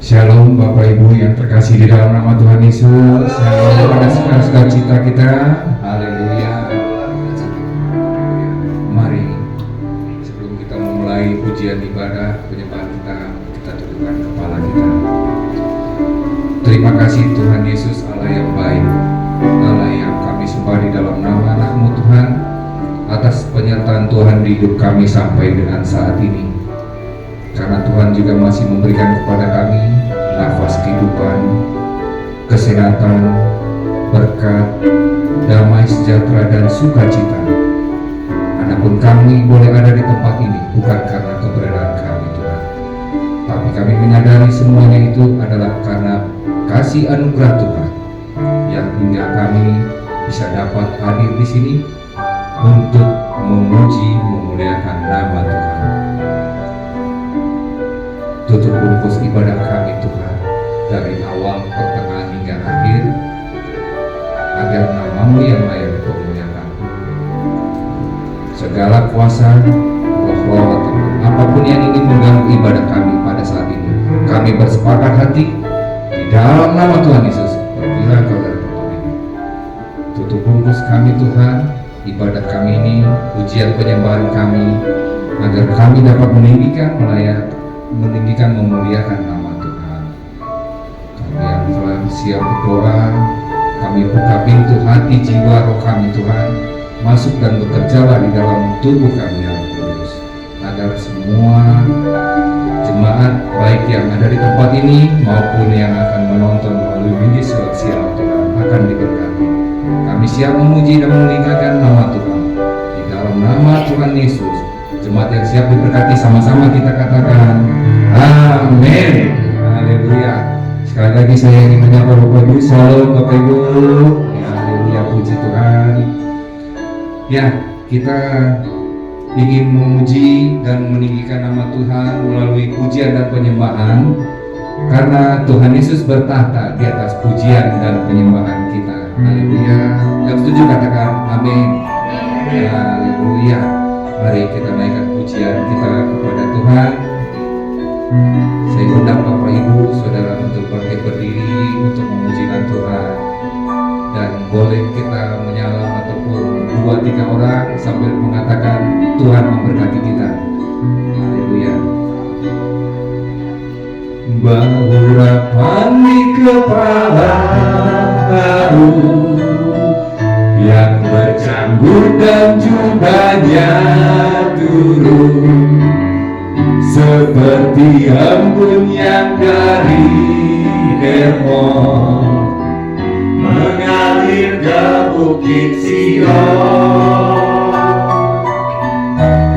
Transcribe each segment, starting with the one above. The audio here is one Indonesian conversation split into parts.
Shalom Bapak Ibu yang terkasih di dalam nama Tuhan Yesus. Shalom pada segala cita kita. Haleluya. Mari sebelum kita memulai pujian ibadah penyembahan kita tundukkan kepala kita. Terima kasih Tuhan Yesus, Allah yang baik, Allah yang kami sembah di dalam nama anak-Mu Tuhan, atas penyertaan Tuhan di hidup kami sampai dengan saat ini. Karena Tuhan juga masih memberikan kepada kami nafas kehidupan, kesehatan, berkat, damai sejahtera dan sukacita. Adapun kami boleh ada di tempat ini bukan karena keberadaan kami Tuhan, tapi kami menyadari semuanya itu adalah karena kasih anugerah Tuhan yang hingga kami bisa dapat hadir di sini untuk memuji memuliakan nama Tuhan. Tutup bungkus ibadah kami Tuhan dari awal, pertengahan hingga akhir, agar nama-Mu yang layak dipermuliakan. Segala kuasa, roh-roh ataupun apapun yang ingin mengganggu ibadah kami pada saat ini, kami bersepakat hati di dalam nama Tuhan Yesus, pergilah Kau dari tempat ini. Tutup bungkus kami Tuhan, ibadah kami ini, pujian penyembahan kami, agar kami dapat meninggikan, memuliakan nama Tuhan. Kami yang telah siap berdoa, kami buka pintu hati jiwa roh kami Tuhan, masuk dan bekerjalah di dalam tubuh kami yang kudus, agar semua jemaat baik yang ada di tempat ini maupun yang akan menonton melalui media sosial Tuhan akan diberkati. Kami siap memuji dan memuliakan nama Tuhan di dalam nama Tuhan Yesus. Jemaat yang siap diberkati, sama-sama kita katakan amin. Haleluya. Sekali lagi saya ingin menyapa Bapak Ibu. Shalom Bapak Ibu. Haleluya, puji Tuhan. Ya, kita ingin memuji dan meninggikan nama Tuhan melalui pujian dan penyembahan, karena Tuhan Yesus bertahta di atas pujian dan penyembahan kita. Haleluya. Yang setuju katakan amin. Haleluya. Mari kita naikkan pujian kita kepada Tuhan. Saya undang Bapak Ibu Saudara untuk bangkit berdiri untuk memujikan Tuhan, dan boleh kita menyalam ataupun 2-3 orang sambil mengatakan Tuhan memberkati kita. Haleluya. Bahurapan di kepala baru yang bercambuk dan jubahnya turun seperti embun yang dari Hermon mengalir ke bukit Sion.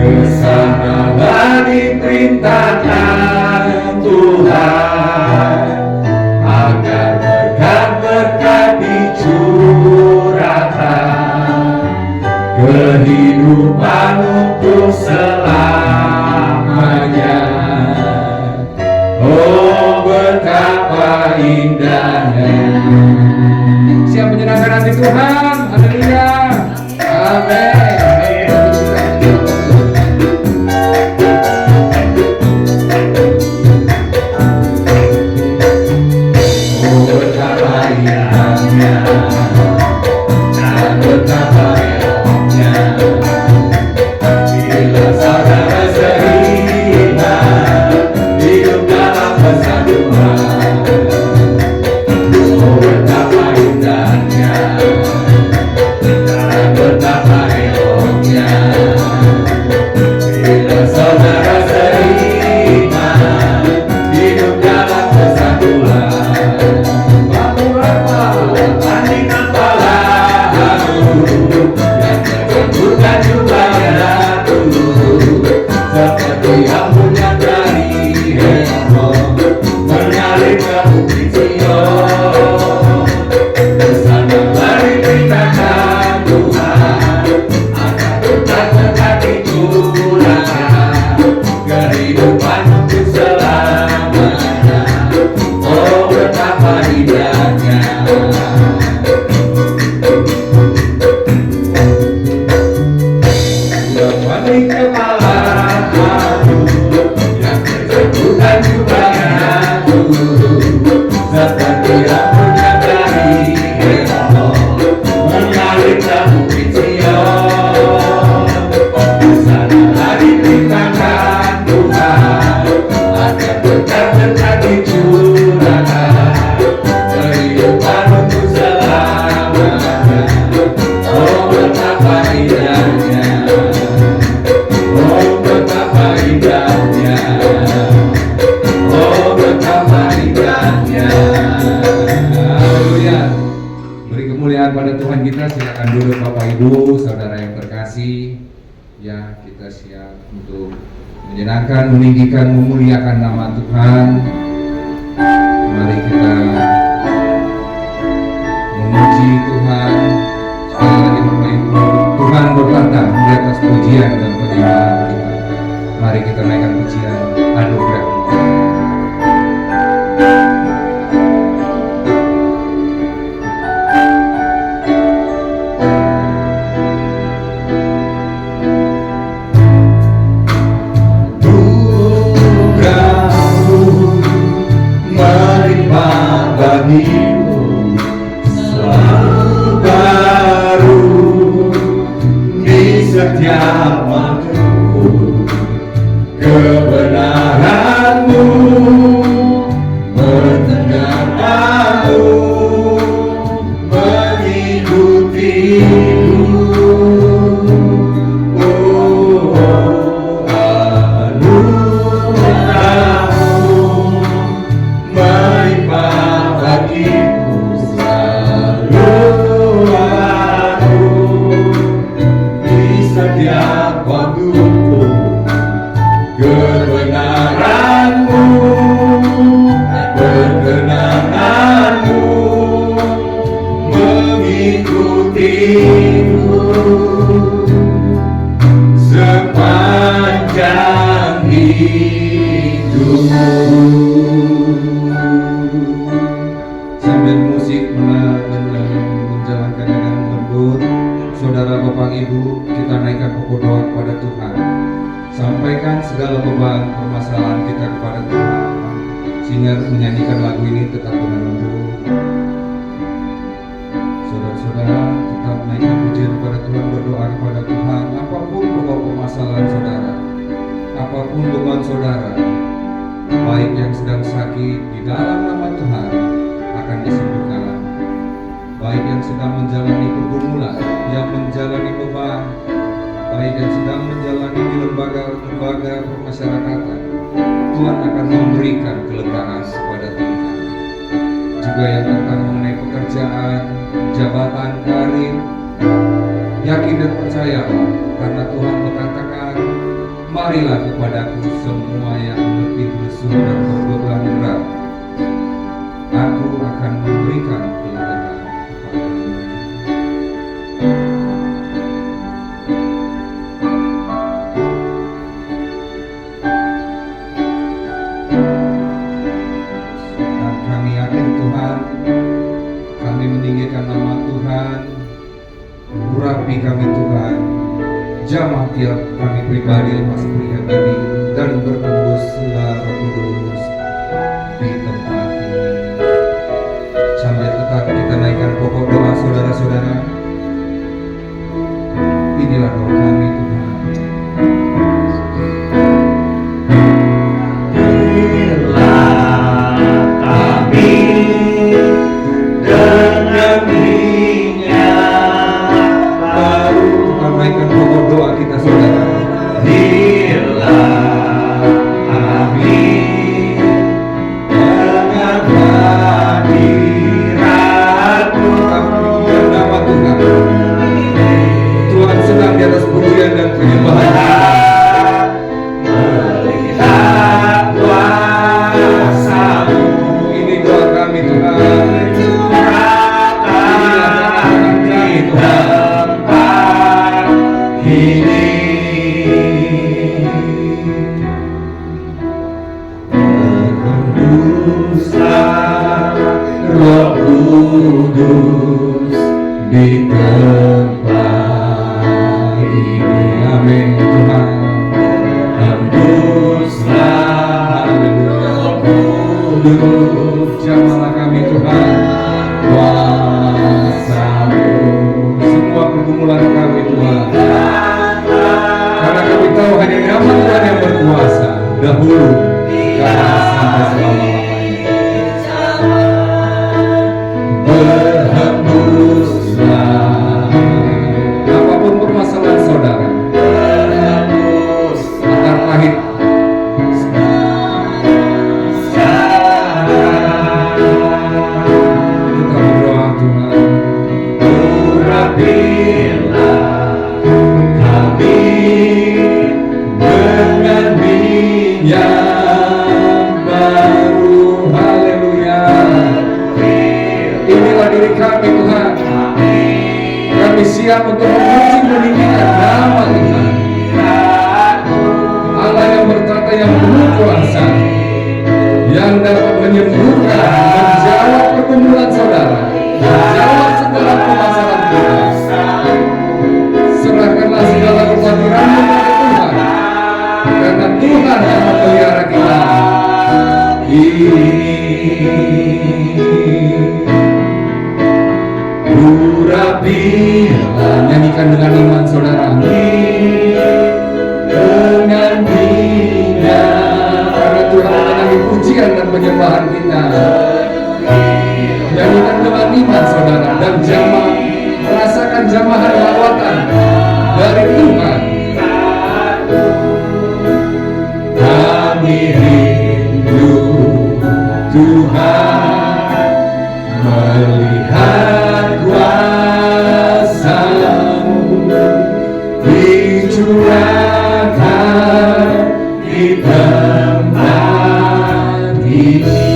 Kesanalah diperintahkan Tuhan agar berkat-berkat dicurahkan, kehidupan untuk selamanya. Oh, betapa indahnya. Siap menyenangkan hati Tuhan. Haleluya. Amin. Oh, betapa indahnya dan betapa eloknya bila saudara seiman hidup dalam persatuan. Oh, betapa indahnya dan betapa eloknya bila saudara seiman hidup dalam persatuan. Tanding kepala yang terganggukan jubahnya turun seperti embun yang dari Hermon mengalir ke bukit Sion. Kesanalah diperintahkan Tuhan agar berkat-berkat dicurahkan, kehidupan untuk selamanya. Oh, betapa indahnya. Berbalik kepala yang terjatuh dan jubahnya turun berkat dicurahkan kehidupan untuk selamanya. Oh betapa indahnya, oh betapa indahnya, oh betapa indahnya. Haleluya. Beri kemuliaan pada Tuhan kita. Silakan duduk Bapak Ibu, saudara yang terkasih. Ya, kita siap untuk menyenangkan, meninggikan, memuliakan nama Tuhan. Mari kita memuji Tuhan. Sekali lagi Bapak Ibu, Tuhan bertata di atas pujian dan penyembahan kita. Mari kita naikkan pujian anugerah. Selalu baru di setiap waktu, kebenaranmu mendengar aku, mengikutiku. Oh, anugerahmu melimpah bagiku selalu baru di setiap waktuku, kebenaranmu berkenananmu mengikutiku sepanjang hidupku. Sambil musik menjalankan dengan lembut, saudara Bapak Ibu, kita naikkan pokok doa kepada Tuhan. Sampaikan segala beban permasalahan kita kepada Tuhan. Singer menyanyikan lagu ini tetap dengan lembut. Saudara-saudara tetap naikkan pujian kepada Tuhan, berdoa kepada Tuhan. Apapun pokok permasalahan saudara, apapun beban saudara, baik yang sedang sakit, di dalam nama Tuhan akan disembuhkan. Baik yang sedang menjalani pergumulan, yang menjalani beban, baik yang sedang menjalani di lembaga permasyarakatan, Tuhan akan memberikan kelegaan kepada kita. Juga yang tentang mengenai pekerjaan, jabatan, karir, yakin dan percayalah, karena Tuhan berkatakan, marilah kepadaku semua yang letih lesu dan berbeban berat, aku akan memberikan kelegaan kepadamu. Dan kami yakin Tuhan, kami meninggikan nama Tuhan, urapi kami Tuhan, jamah tiap kami pribadi, masing pribadi, dan bertembuslah Roh Kudus di tempat ini. Sambil tetap kita naikkan pokok doa saudara-saudara. Inilah doa kami Tuhan. Berilah kami dengan minyak baru. Kita naikkan pokok doa kita saudara. Berilah kami dengan hadiratmu. Dalam nama Tuhan, Tuhan sedang di atas pujian dan penyembahan. Melihat kuasa-Mu, ini doa kami Tuhan. Curahkan di tempat ini. Berhembuslah Roh Kudus di tempat ini. Amin Tuhan. Hembuslah Roh Kudus, jamahlah kami Tuhan, kuasa-Mu semua pergumulan kami Tuhan, karena kami tahu hanya nama Tuhan yang berkuasa dahulu, sekarang, sampai selamanya. siap untuk memuji meninggikan nama Tuhan. Allah yang bertata, yang penuh kuasa, yang dapat menyembuhkan, menjawab pergumulan saudara, menjawab segala permasalahan kita. Serahkanlah segala kekhawatiranmu kepada Tuhan, karena Tuhan yang memelihara kita. Nyanyikan dengan iman saudara. Dengan dia, karena Tuhan mengenai pujian dan penyembahan kita. Nyanyikan dengan iman saudara, dan merasakan jamahan lawatan dari Tuhan. Kami rindu Tuhan, melihat kuasa-Mu dicurahkan di tempat ini.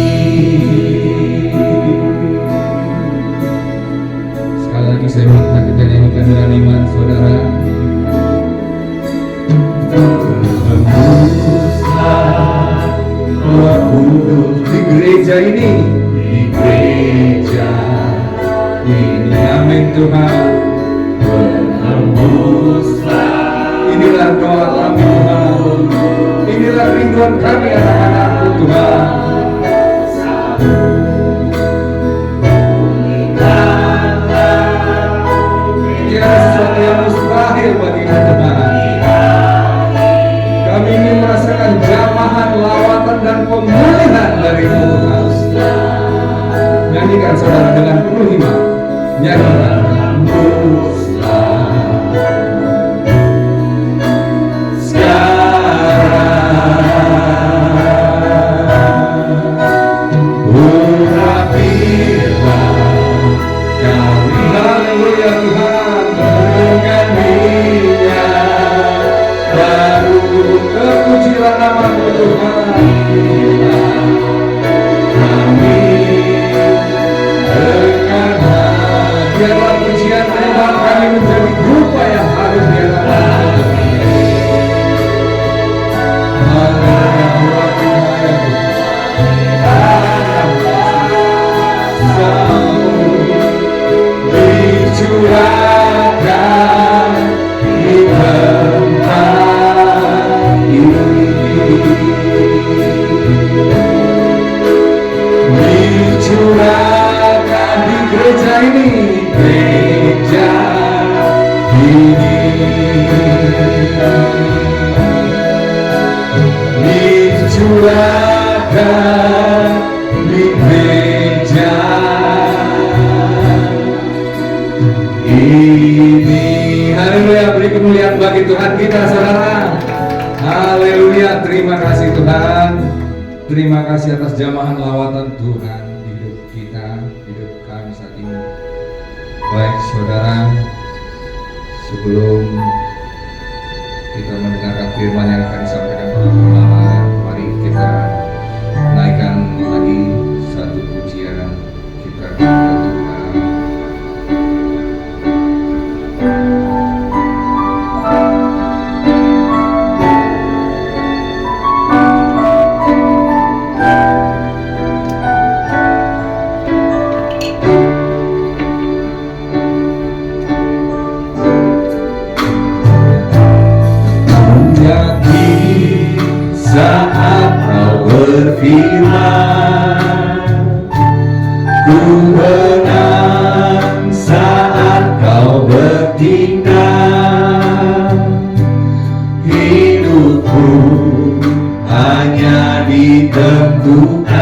Sekali lagi saya minta kita nyanyikan dengan iman saudara. Di gereja ini, amin Tuhan. Inilah doa kami Tuhan, inilah rinduan kami anak-anakmu Tuhan. Tiada sesuatu yang mustahil bagimu Tuhan. Kami ingin merasakan jamahan, lawatan, dan pemulihan dari-Mu Tuhan. Nyanyikan saudara dengan penuh iman. Nyanyikan. Terpujilah nama-Mu Tuhan. Kami dengan biarlah pujian penyembahan kami menjadi rupa yang harum di hadapan dicurahkan di tempat ini, dicurahkan di gereja ini, dicurahkan di gereja ini. Haleluya, beri kemuliaan bagi Tuhan kita saudara. Haleluya, terima kasih Tuhan. Terima kasih atas jamahan lawatan Tuhan di hidup kita, hidup kami saat ini. Baik saudara, sebelum kita mendengarkan firman yang akan disampaikan pada malam, mari kita naikkan lagi satu pujian kita kepada Tuhan. Berfirman, ku menang saat kau bertindak. Hidupku hanya ditentukan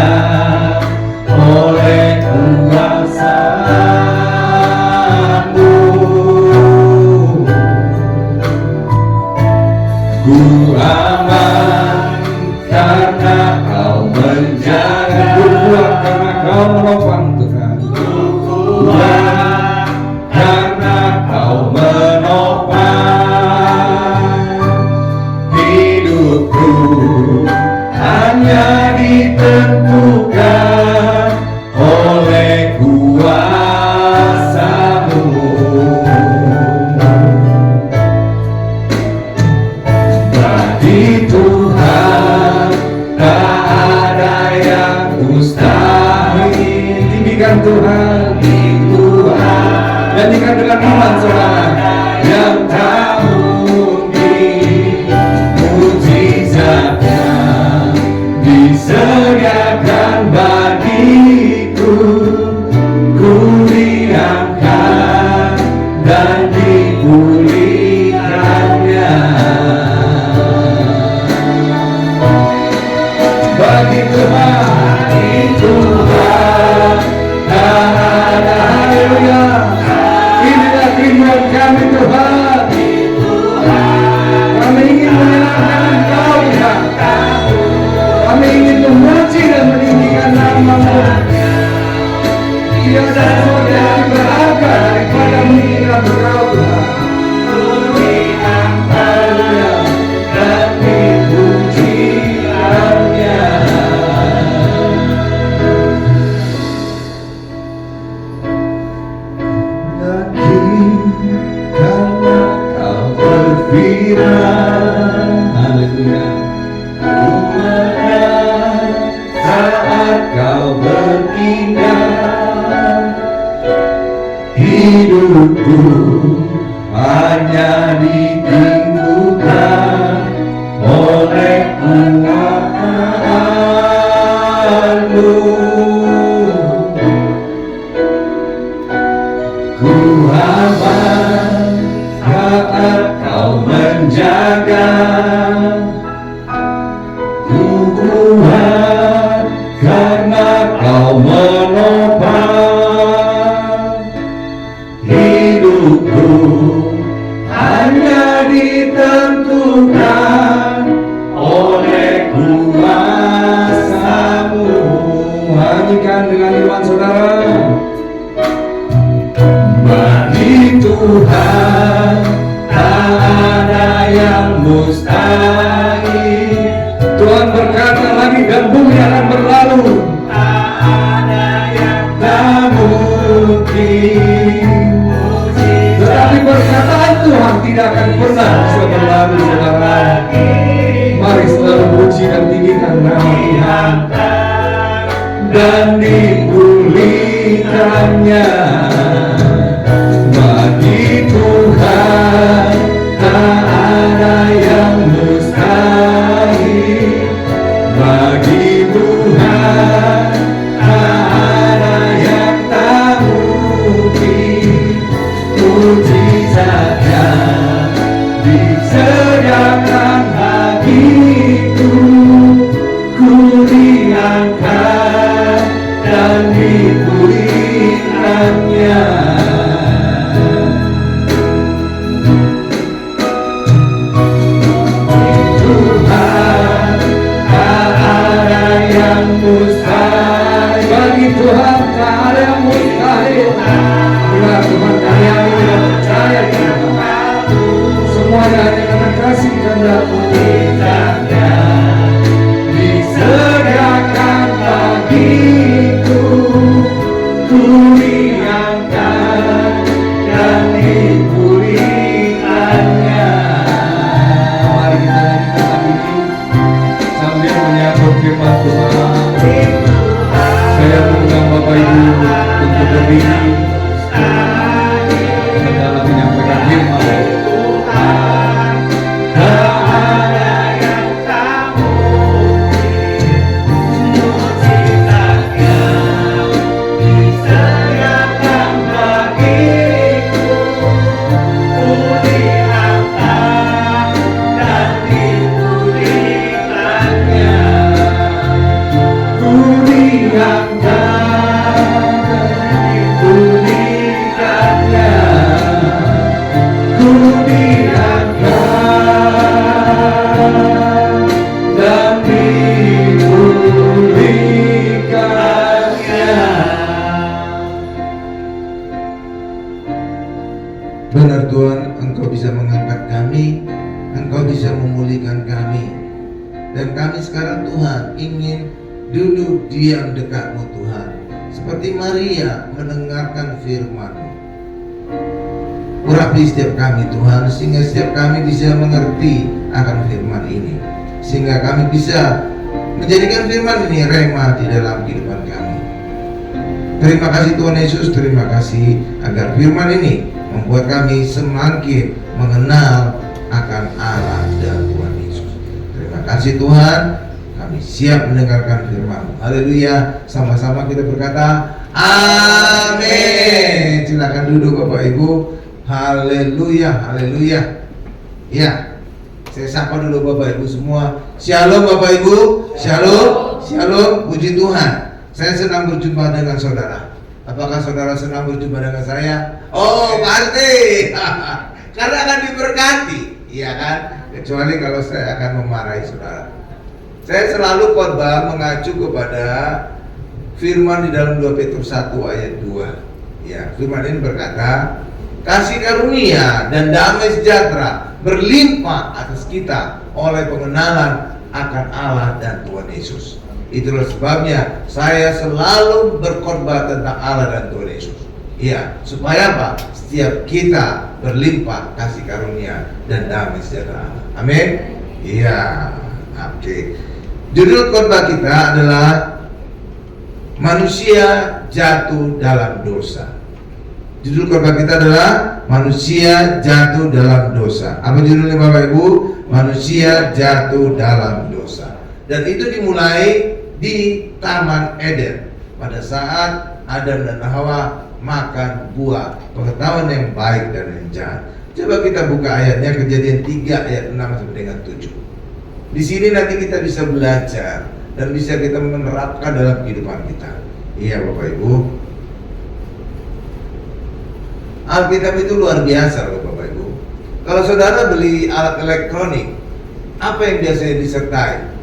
oleh kuasa-Mu. Ku aman karena Kau menjaga, ku kuat karena Kau menopang Tuhan. Ku kuat karena Kau menopang. Hidupku hanya ditentukan oleh kuasa-Mu. Tuhan, nyanyikan dengan iman saudara. Yang tak mungkin mujizatnya disediakan bagiku, ku diangkat dan dipulihkannya. Bagi Tuhan, haleluya. Inilah kerinduan kami Tuhan. Kami ingin menyenangkan Engkau Tuhan. Kami ingin memuji dan meninggikan nama-Mu. Tiada sesuatu yang berharga daripada meninggikan Engkau Tuhan. Haleluya. Dan dipujikannya. Karena Kau berfirman, haleluya, ku menang saat Kau bertindak. Hidupku hanya ditinggalkan oleh kuasa-Mu. Ku aman saat Kau menjaga, ku kuat karena Kau menopang. Hidupku hanya ditentukan oleh kuasa-Mu. Nyanyikan dengan iman saudara. Bagi Tuhan tak ada yang mustahil. Tuhan berkata lagi dan bumi akan berlalu, tak ada yang tak mungkin. Tetapi perkataan Tuhan tidak akan pernah bisa berlalu saudara. Mari selalu puji dan tinggikan nama Tuhan dan dipulihkannya. Bagi Tuhan tak ada yang mustahil. Bagi Tuhan tak ada yang tak mungkin. Mujizatnya disediakan bagiku, ku diangkat dan dipulihkannya. Bagi Tuhan tak ada yang mustahil. Benar Tuhan, kami yang percaya Tuhan. Semuanya hanya karena kasih kehendak-Mu. Disediakan bagiku, ku diangkat dan dipulihkannya. Mari kita nyanyikan lagu ini sambil menyambut firman Tuhan. Saya mengundang Bapak Ibu untuk berdiri dalam menyampaikan firman. Benar Tuhan, Engkau bisa mengangkat kami, Engkau bisa memulihkan kami. Dan kami sekarang Tuhan ingin duduk diam dekat-Mu Tuhan, seperti Maria mendengarkan firman-Mu. Urapi setiap kami Tuhan, sehingga setiap kami bisa mengerti akan firman ini, sehingga kami bisa menjadikan firman ini rema di dalam kehidupan kami. Terima kasih Tuhan Yesus, terima kasih agar firman ini membuat kami semakin mengenal akan Allah dan Tuhan Yesus. Terima kasih Tuhan, kami siap mendengarkan firman-Mu. Haleluya. Sama-sama kita berkata amin. Silakan duduk Bapak Ibu. Haleluya, haleluya. Ya, saya sapa dulu Bapak Ibu semua. Shalom Bapak Ibu. Shalom, shalom. Puji Tuhan. Saya senang berjumpa dengan saudara. Apakah saudara senang berjumpa dengan saya? Oh, pasti. Karena akan diberkati, iya kan? Kecuali kalau saya akan memarahi saudara. Saya selalu khotbah mengacu kepada firman di dalam 2 Petrus 1 ayat 2. Ya, firman ini berkata, kasih karunia dan damai sejahtera berlimpah atas kita oleh pengenalan akan Allah dan Tuhan Yesus. Itulah sebabnya saya selalu berkhotbah tentang Allah dan Tuhan Yesus. Iya, supaya apa? Setiap kita berlimpah kasih karunia dan damai sejahtera Allah. Amin. Iya, oke. Judul khotbah kita adalah manusia jatuh dalam dosa. Judul khotbah kita adalah manusia jatuh dalam dosa. Apa judulnya Bapak Ibu? Manusia jatuh dalam dosa. Dan itu dimulai di Taman Eden pada saat Adam dan Hawa makan buah pengetahuan yang baik dan yang jahat. Coba kita buka ayatnya, Kejadian 3 ayat 6 sampai dengan 7. Di sini nanti kita bisa belajar dan bisa kita menerapkan dalam kehidupan kita. Iya Bapak Ibu. Alkitab itu luar biasa loh Bapak Ibu. Kalau saudara beli alat elektronik, apa yang biasanya disertai?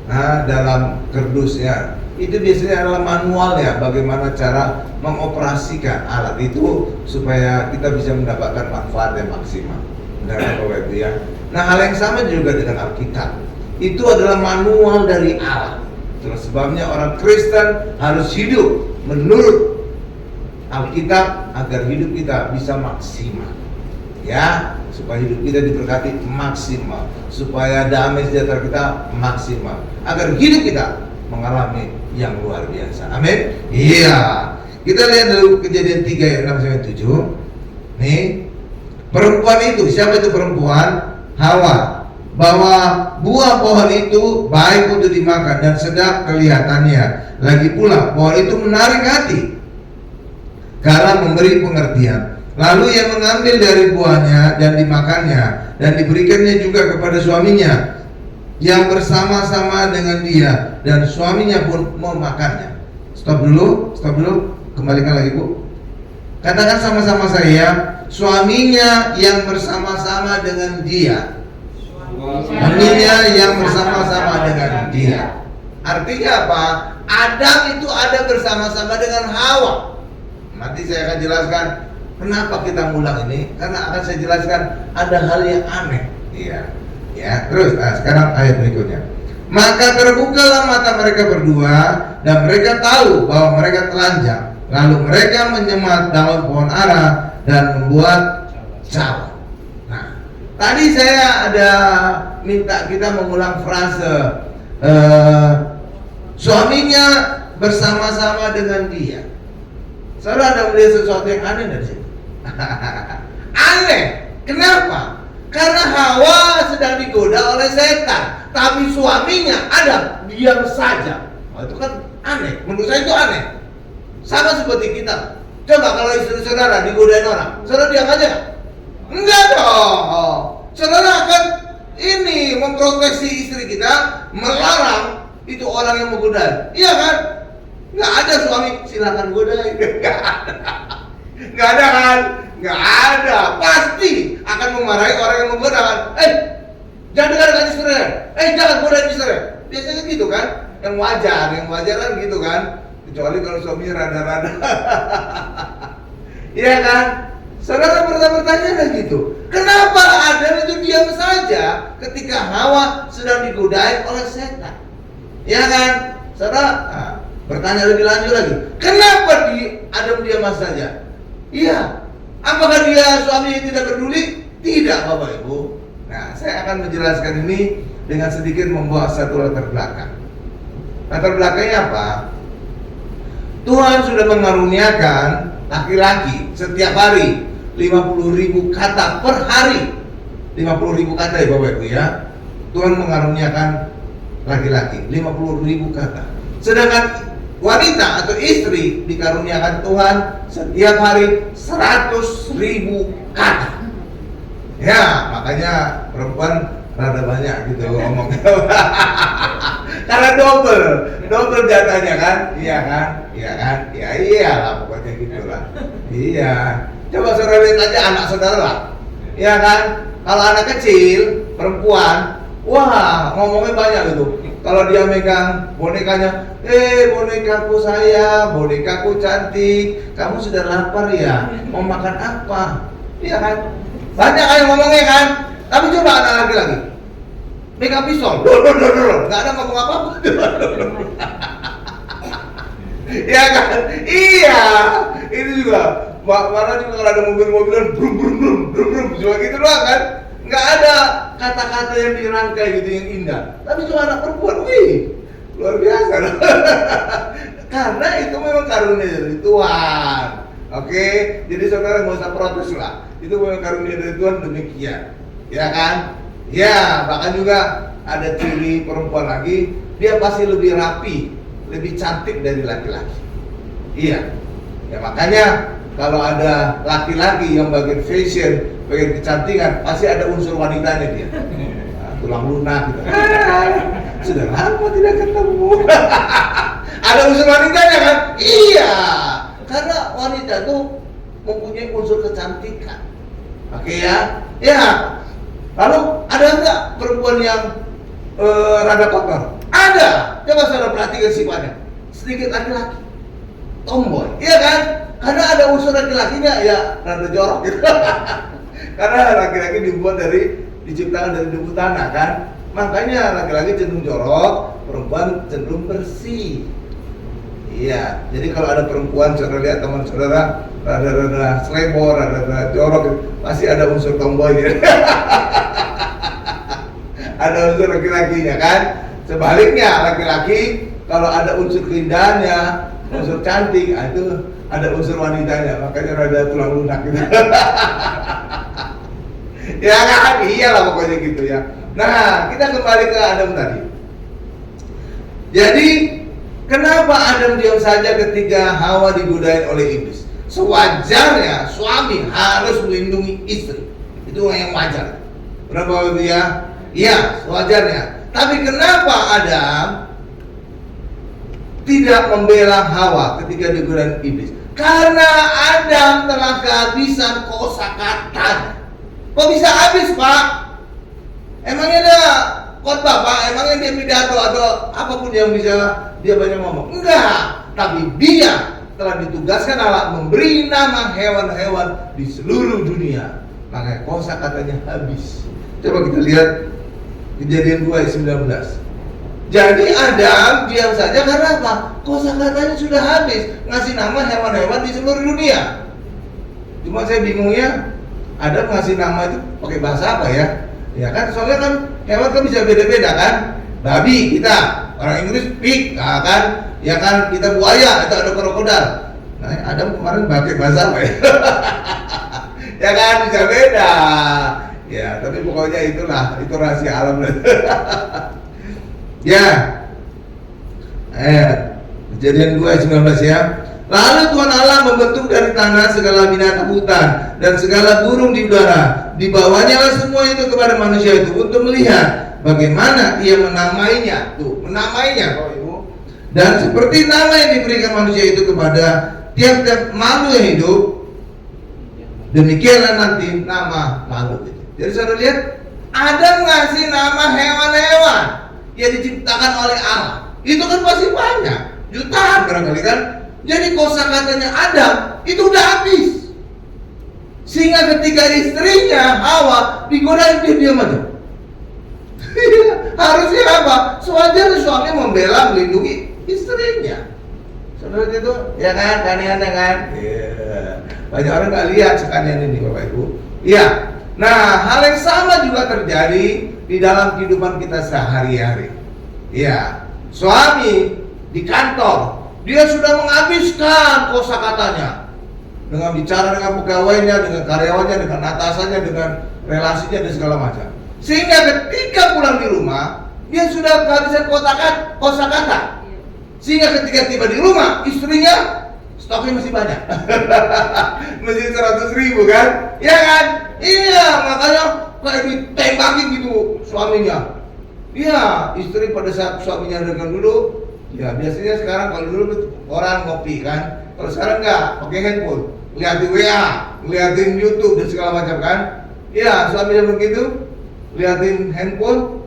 Nah, dalam kardusnya itu biasanya adalah manualnya, bagaimana cara mengoperasikan alat itu supaya kita bisa mendapatkan manfaat yang maksimal. Benar Bapak Ibu ya. Nah, hal yang sama juga dengan Alkitab. Itu adalah manual dari Allah. Itulah sebabnya orang Kristen harus hidup menurut Alkitab agar hidup kita bisa maksimal. Ya, supaya hidup kita diberkati maksimal, supaya damai sejahtera kita maksimal, agar hidup kita mengalami yang luar biasa. Amin. Iya. Kita lihat dulu Kejadian 3 ayat 6 sampai 7. Nih, perempuan itu, siapa itu perempuan? Hawa. Bahwa buah pohon itu baik untuk dimakan dan sedap kelihatannya. Lagi pula pohon itu menarik hati karena memberi pengertian. Lalu ia mengambil dari buahnya dan dimakannya, dan diberikannya juga kepada suaminya yang bersama-sama dengan dia, dan suaminya pun memakannya. Stop dulu, kembalikan lagi Bu. Katakan sama-sama saya, suaminya yang bersama-sama dengan dia. Suaminya yang bersama-sama dengan dia. Artinya apa? Adam itu ada bersama-sama dengan Hawa. Nanti saya akan jelaskan kenapa kita ngulang ini, karena akan saya jelaskan ada hal yang aneh. Iya. Ya, terus sekarang ayat berikutnya. Maka terbukalah mata mereka berdua dan mereka tahu bahwa mereka telanjang. Lalu mereka menyemat daun pohon ara dan membuat cawan. Nah, tadi saya ada minta kita mengulang frase suaminya bersama-sama dengan dia. Saudara ada melihat sesuatu yang aneh dari situ? Aneh. Kenapa? Karena Hawa sedang digoda oleh setan, tapi suaminya Adam diam saja. Oh, itu kan aneh. Menurut saya itu aneh. Sama seperti kita. Coba kalau istri saudara digodain orang, saudara diam aja? Enggak dong. Saudara akan ini memproteksi istri kita, melarang itu orang yang menggoda. Iya kan? Nggak ada suami silakan godain. Nggak ada. Nggak ada kan? Nggak ada. Pasti akan memarahi orang yang menggoda kan? Jangan dengarkan istri. Jangan godain istri. Biasanya gitu kan? Yang wajar kan gitu kan? Kecuali kalau suaminya rada-rada. Iya kan? Saudara pernah bertanya gitu. Kenapa Adam itu diam saja ketika Hawa sedang digodain oleh setan? Iya kan? Saudara bertanya lebih lanjut lagi. Kenapa Adam diam saja? Iya. Apakah dia suaminya tidak peduli? Tidak Bapak Ibu. Nah, saya akan menjelaskan ini dengan sedikit membawa satu latar belakang. Latar belakangnya apa? Tuhan sudah mengaruniakan laki-laki setiap hari 50.000 kata per hari. 50.000 kata ya Bapak Ibu ya. Tuhan mengaruniakan laki-laki 50.000 kata. Sedangkan wanita atau istri dikaruniakan Tuhan setiap hari 100.000 kata. Ya, makanya perempuan rada banyak gitu ngomongnya. Karena double jatahnya kan, iya kan, ya iyalah pokoknya gitulah. Iya, coba saudara lihat aja anak saudara lah, iya kan. Kalau anak kecil perempuan, wah ngomongnya banyak gitu. Kalau dia megang bonekanya, bonekaku sayang, bonekaku cantik, kamu sudah lapar ya, mau makan apa? Iya kan, banyak yang ngomongnya kan. Tapi coba anak laki-laki megang pistol, nggak ada ngomong apa-apa. Iya kan? Iya. Itu juga. Mana juga kalau ada mobil-mobilan, brum, cuma gitu doang kan? Nggak ada kata-kata yang dirangkai gitu yang indah. Tapi cuma anak perempuan, wih, luar biasa. Karena itu memang karunia dari Tuhan. Oke, jadi saudara nggak usah protes lah. Itu memang karunia dari Tuhan demikian. Ya kan? Ya, bahkan juga ada ciri perempuan lagi, dia pasti lebih rapi, lebih cantik dari laki-laki. Iya. Ya makanya kalau ada laki-laki yang bagian fashion, bagian kecantikan, pasti ada unsur wanitanya dia. Nah, tulang lunak gitu. Sudah lama tidak ketemu. Ada unsur wanitanya kan? Iya. Karena wanita itu mempunyai unsur kecantikan. Oke ya? Ya. Lalu ada nggak perempuan yang rada kotor? Ada. Coba saudara perhatikan sifatnya. Sedikit laki-laki, tomboy, iya kan? Karena ada unsur laki-lakinya ya rada jorok gitu. Karena laki-laki diciptakan dari debu tanah kan. Makanya laki-laki cenderung jorok, perempuan cenderung bersih. Iya. Jadi kalau ada perempuan, saudara lihat teman saudara rada selebor, rada jorok, pasti ada unsur tomboy gitu. Ada unsur laki-lakinya kan. Sebaliknya laki-laki kalau ada unsur keindahannya, unsur cantik, itu ada unsur wanitanya, makanya rada tulang lunak gitu. Ya kan, iyalah pokoknya gitu ya. Nah, kita kembali ke Adam tadi. Jadi kenapa Adam diam saja ketika Hawa digodain oleh iblis? Sewajarnya suami harus melindungi istri. Itu yang wajar. Berapa dia? Iya, sewajarnya. Tapi kenapa Adam tidak membela Hawa ketika digodain iblis? Karena Adam telah kehabisan kosakata. Kok bisa habis, Pak? Emangnya ada khotbah, Pak? Emangnya dia pidato atau apapun yang bisa dia banyak ngomong? Enggak. Tapi dia telah ditugaskan Allah memberi nama hewan-hewan di seluruh dunia. Makanya kosakatanya habis. Coba kita lihat Kejadian 2 ayat 19. Jadi Adam diam saja karena apa? Kosakatanya sudah habis, ngasih nama hewan-hewan di seluruh dunia. Cuma saya bingungnya, Adam ngasih nama itu pakai bahasa apa ya? Ya kan, soalnya kan hewan kan bisa beda-beda kan. Babi kita, orang Inggris pig, nah, kan? Ya kan, kita buaya, itu ada krokodil. Nah, Adam kemarin pakai bahasa apa ya? Ya kan, bisa beda. Ya, tapi pokoknya itulah, itu rahasia alam. Ya. Kejadian 2 ayat 19 ya. Lalu Tuhan Allah membentuk dari tanah segala binatang hutan dan segala burung di udara. Dibawanya lah semua itu kepada manusia itu untuk melihat bagaimana ia menamainya. Tuh, menamainya Bapak Ibu. Dan seperti nama yang diberikan manusia itu kepada tiap-tiap makhluk yang hidup, demikianlah nanti nama makhluk itu. Jadi saudara lihat, Adam ngasih nama hewan-hewan yang diciptakan oleh Allah. Itu kan pasti banyak, jutaan barangkali kan. Jadi kosakatanya Adam itu udah habis. Sehingga ketika istrinya Hawa digodain, dia diam aja. Harusnya apa? Sewajarnya suami membela, melindungi istrinya. Saudara itu, ya kan, kaniannya kan? Yeah. Banyak orang nggak lihat sekalian ini Bapak Ibu. Iya. Nah, hal yang sama juga terjadi di dalam kehidupan kita sehari-hari. Ya, suami di kantor Dia sudah menghabiskan kosakatanya dengan bicara dengan pegawainya, dengan karyawannya, dengan atasannya, dengan relasinya dan segala macam. Sehingga ketika pulang di rumah, dia sudah kehabisan kosakata. Sehingga ketika tiba di rumah, istrinya stoknya masih banyak. Masih 100.000 kan? Ya kan? Iya, makanya kayak ditembakin gitu suaminya. Iya, istri pada saat suaminya dengan dulu, ya biasanya sekarang kalau dulu orang ngopi kan, kalau sekarang enggak, pakai handphone, liatin WA, liatin YouTube dan segala macam kan. Iya, suaminya begitu, liatin handphone,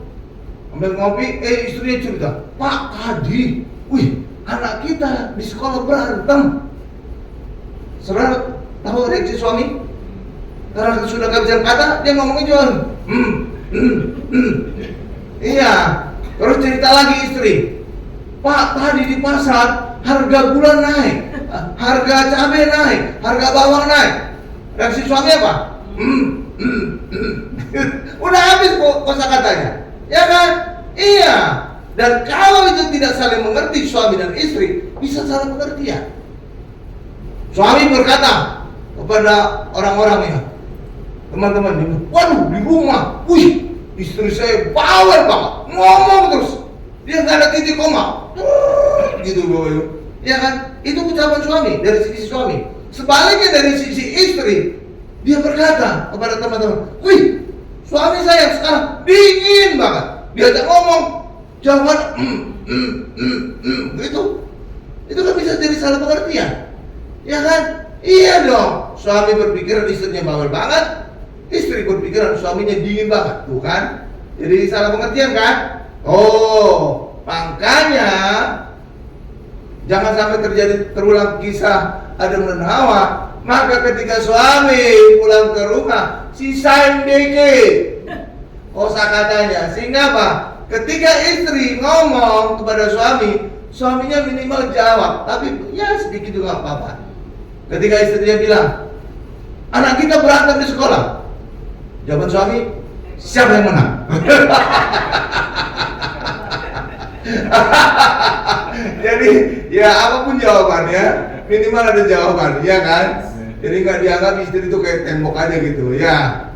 ambil ngopi, istrinya cerita, Pak tadi, wih, anak kita di sekolah berantem. Saudara tahu reaksi suami? Karena sudah kehabisan kata, dia ngomongnya jual. Iya, terus cerita lagi istri, Pak tadi di pasar harga gula naik, harga cabai naik, harga bawang naik. Reaksi suami apa? Udah habis kosakatanya, ya kan? Iya. Dan kalau itu tidak saling mengerti suami dan istri, bisa salah pengertian. Suami berkata kepada orang-orangnya, teman-teman, waduh di rumah, wih, istri saya bawel banget, ngomong terus, dia nggak ada titik koma, gitu Bapak. Ya kan? Itu ucapan suami dari sisi suami. Sebaliknya dari sisi istri, dia berkata kepada teman-teman, wih, suami saya sekarang dingin banget, diajak ngomong, jawaban gitu. Itu kan bisa jadi salah pengertian, ya kan? Iya dong. Suami berpikiran istrinya bawel banget, istri berpikiran suaminya dingin banget, tuh kan? Jadi salah pengertian kan? Oh, makanya jangan sampai terulang kisah Adam dan Hawa. Maka ketika suami pulang ke rumah, sisain dikit kosakatanya, sehingga apa? Ketika istri ngomong kepada suami, suaminya minimal jawab, tapi ya sedikit juga apa-apa. Ketika istrinya bilang, anak kita berantem di sekolah, jawaban suami, siapa yang menang? Jadi ya apapun jawabannya, minimal ada jawaban, ya kan? Jadi nggak dianggap istri itu kayak tembok aja gitu, ya.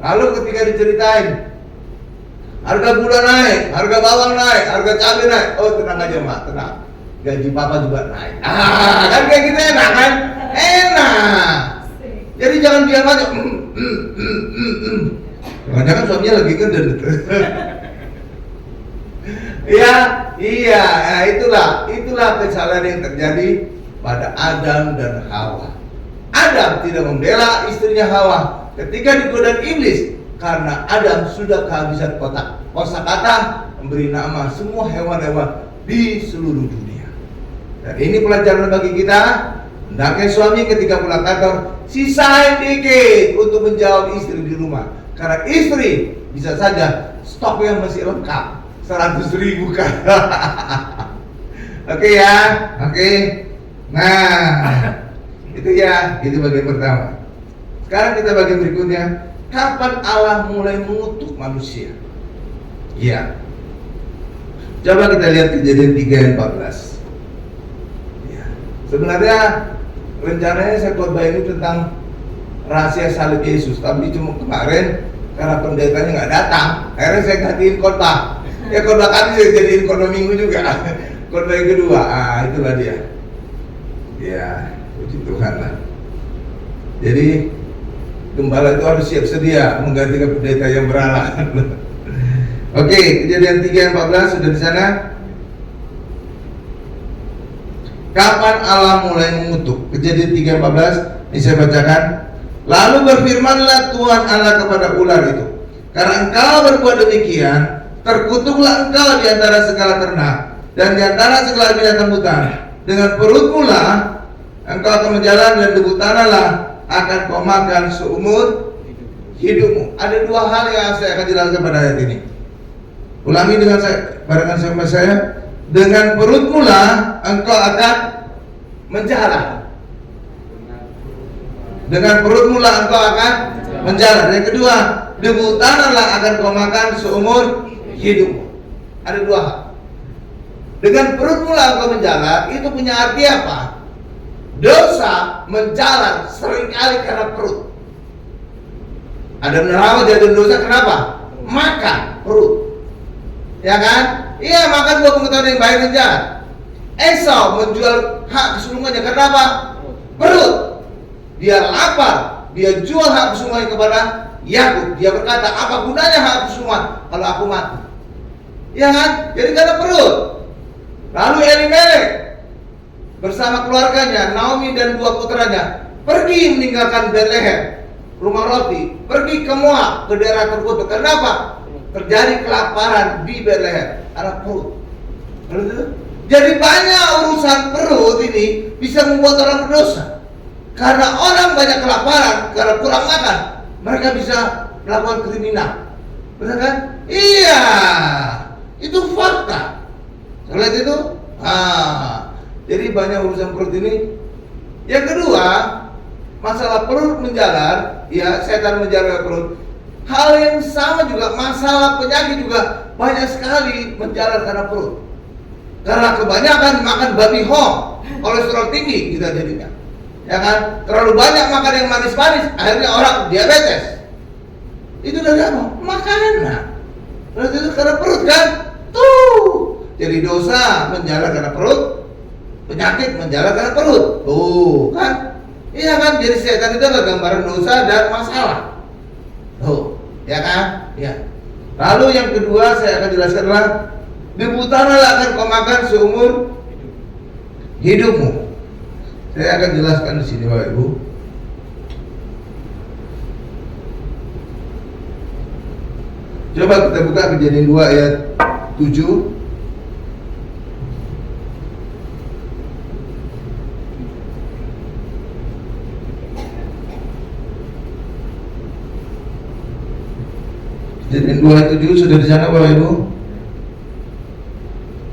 Lalu ketika diceritain, harga gula naik, harga bawang naik, harga cabai naik. Oh tenang aja mak, tenang. Gaji papa juga naik. Kan kayak gitu enak kan? Enak. Jadi jangan diam aja. Jangan-jangan suaminya lagi ngeden. Iya. Nah itulah kesalahan yang terjadi pada Adam dan Hawa. Adam tidak membela istrinya Hawa ketika digoda iblis. Karena Adam sudah kehabisan kosakata memberi nama semua hewan-hewan di seluruh dunia. Dan ini pelajaran bagi kita. Hendaknya suami ketika pulang kantor sisain dikit untuk menjawab istri di rumah. Karena istri bisa saja stoknya masih lengkap 100.000 kan. Oke ya, oke. Nah, itu ya, itu bagian pertama. Sekarang kita bagian berikutnya. Kapan Allah mulai mengutuk manusia? Ya. Coba kita lihat Kejadian 3 ayat 14. Ya. Sebenarnya rencananya saya khotbah ini tentang rahasia salib Yesus, tapi cuma kemarin karena pendetanya nggak datang, akhirnya saya gantiin khotbah. Ya khotbah kami saya jadiin khotbah minggu juga. Khotbah yang kedua, itulah dia. Ya, puji Tuhan lah. Jadi gembala itu harus siap sedia menggantikan pendeta yang beralah. Oke, Kejadian 3 ayat 14 sudah di sana. Kapan Allah mulai mengutuk? Kejadian 3 ayat 14 ini saya bacakan. Lalu berfirmanlah Tuhan Allah kepada ular itu, karena engkau berbuat demikian, terkutuklah engkau di antara segala ternak dan di antara segala binatang hutan. Dengan perutmu lah engkau akan berjalan dan debu tanah lah akan kau makan seumur hidupmu. Ada dua hal yang saya akan jelaskan pada ayat ini. Ulangi dengan saya, barengan sama saya. Dengan perutmu lah engkau akan menjala. Dengan perutmu lah engkau akan menjala. Yang kedua, debu tanah lah akan kau makan seumur hidupmu. Ada dua hal. Dengan perut mula engkau menjalar, itu punya arti apa? Dosa menjalar seringkali karena perut. Adam dan Hawa jatuh dosa kenapa? Makan perut. Ya kan? Iya, makan buah pengetahuan yang baik dan jahat. Esau menjual hak kesulungannya karena apa? Perut. Dia lapar, dia jual hak kesulungannya kepada Yakub. Dia berkata, apa gunanya hak kesulungan kalau aku mati? Ya kan? Jadi karena perut. Lalu Elimelek bersama keluarganya, Naomi dan dua putranya, pergi meninggalkan Bethlehem, rumah roti, pergi ke Moab, ke daerah terkutuk. Kenapa? Terjadi kelaparan di Bethlehem karena perut. Jadi banyak urusan perut ini bisa membuat orang berdosa. Karena orang banyak kelaparan, karena kurang makan, mereka bisa melakukan kriminal. Benar kan? Iya, itu fakta. Lihat itu. Jadi banyak urusan perut ini. Yang kedua, masalah perut menjalar, ya setan menjalar perut. Hal yang sama juga, masalah penyakit juga banyak sekali menjalar karena perut. Karena kebanyakan makan babi hong, kolesterol tinggi kita jadinya. Ya kan? Terlalu banyak makan yang manis-manis, akhirnya orang diabetes. Itu dari apa? Makanan. Berarti itu karena perut kan? Tuh. Jadi dosa menjalar karena perut, penyakit menjalar karena perut. Tuh, kan? Iya kan? Jadi setan itu adalah gambaran dosa dan masalah. Tuh, ya kan? Ya. Lalu yang kedua saya akan jelaskan adalah debu tanah akan kau makan seumur hidupmu. Saya akan jelaskan di sini Bapak Ibu. Coba kita buka Kejadian 2 ayat 7. Kejadian 2 ayat 7 sudah di sana Bapak Ibu?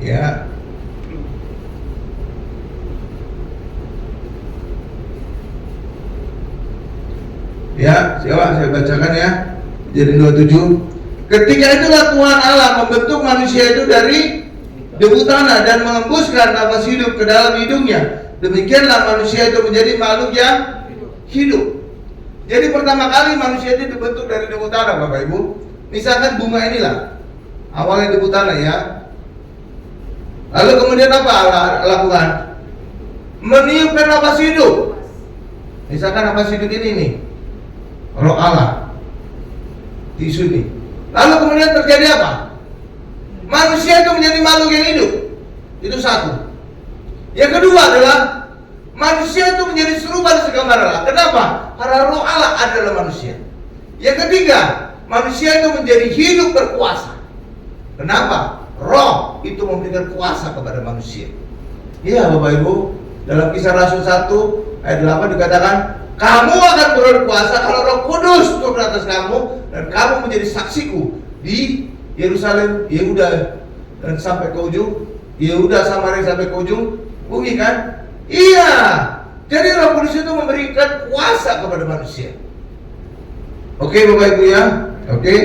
Ya. Ya, siapa? Saya bacakan ya. Kejadian 27. Ketika itulah Tuhan Allah membentuk manusia itu dari debu tanah dan mengembuskan nafas hidup ke dalam hidungnya. Demikianlah manusia itu menjadi makhluk yang hidup. Jadi pertama kali manusia itu dibentuk dari debu tanah Bapak Ibu. Misalkan bunga inilah awalnya debu tanah ya. Lalu kemudian apa Allah lakukan? Meniupkan nafas hidup. Misalkan nafas hidup ini nih, Roh Allah tisu ini. Lalu kemudian terjadi apa? Manusia itu menjadi makhluk yang hidup. Itu satu. Yang kedua adalah manusia itu menjadi serupa segambar Allah. Kenapa? Karena Roh Allah adalah manusia. Yang ketiga, manusia itu menjadi hidup berkuasa. Kenapa? Roh itu memberikan kuasa kepada manusia. Iya Bapak Ibu, dalam Kisah Rasul 1 ayat 8 dikatakan, kamu akan berkuasa kalau Roh Kudus turun atas kamu dan kamu menjadi saksiku di Yerusalem, Yehuda dan sampai ke ujung Yehuda, Samaria sampai ke ujung bumi kan? Iya. Jadi Roh Kudus itu memberikan kuasa kepada manusia. Oke Bapak Ibu ya? Oke.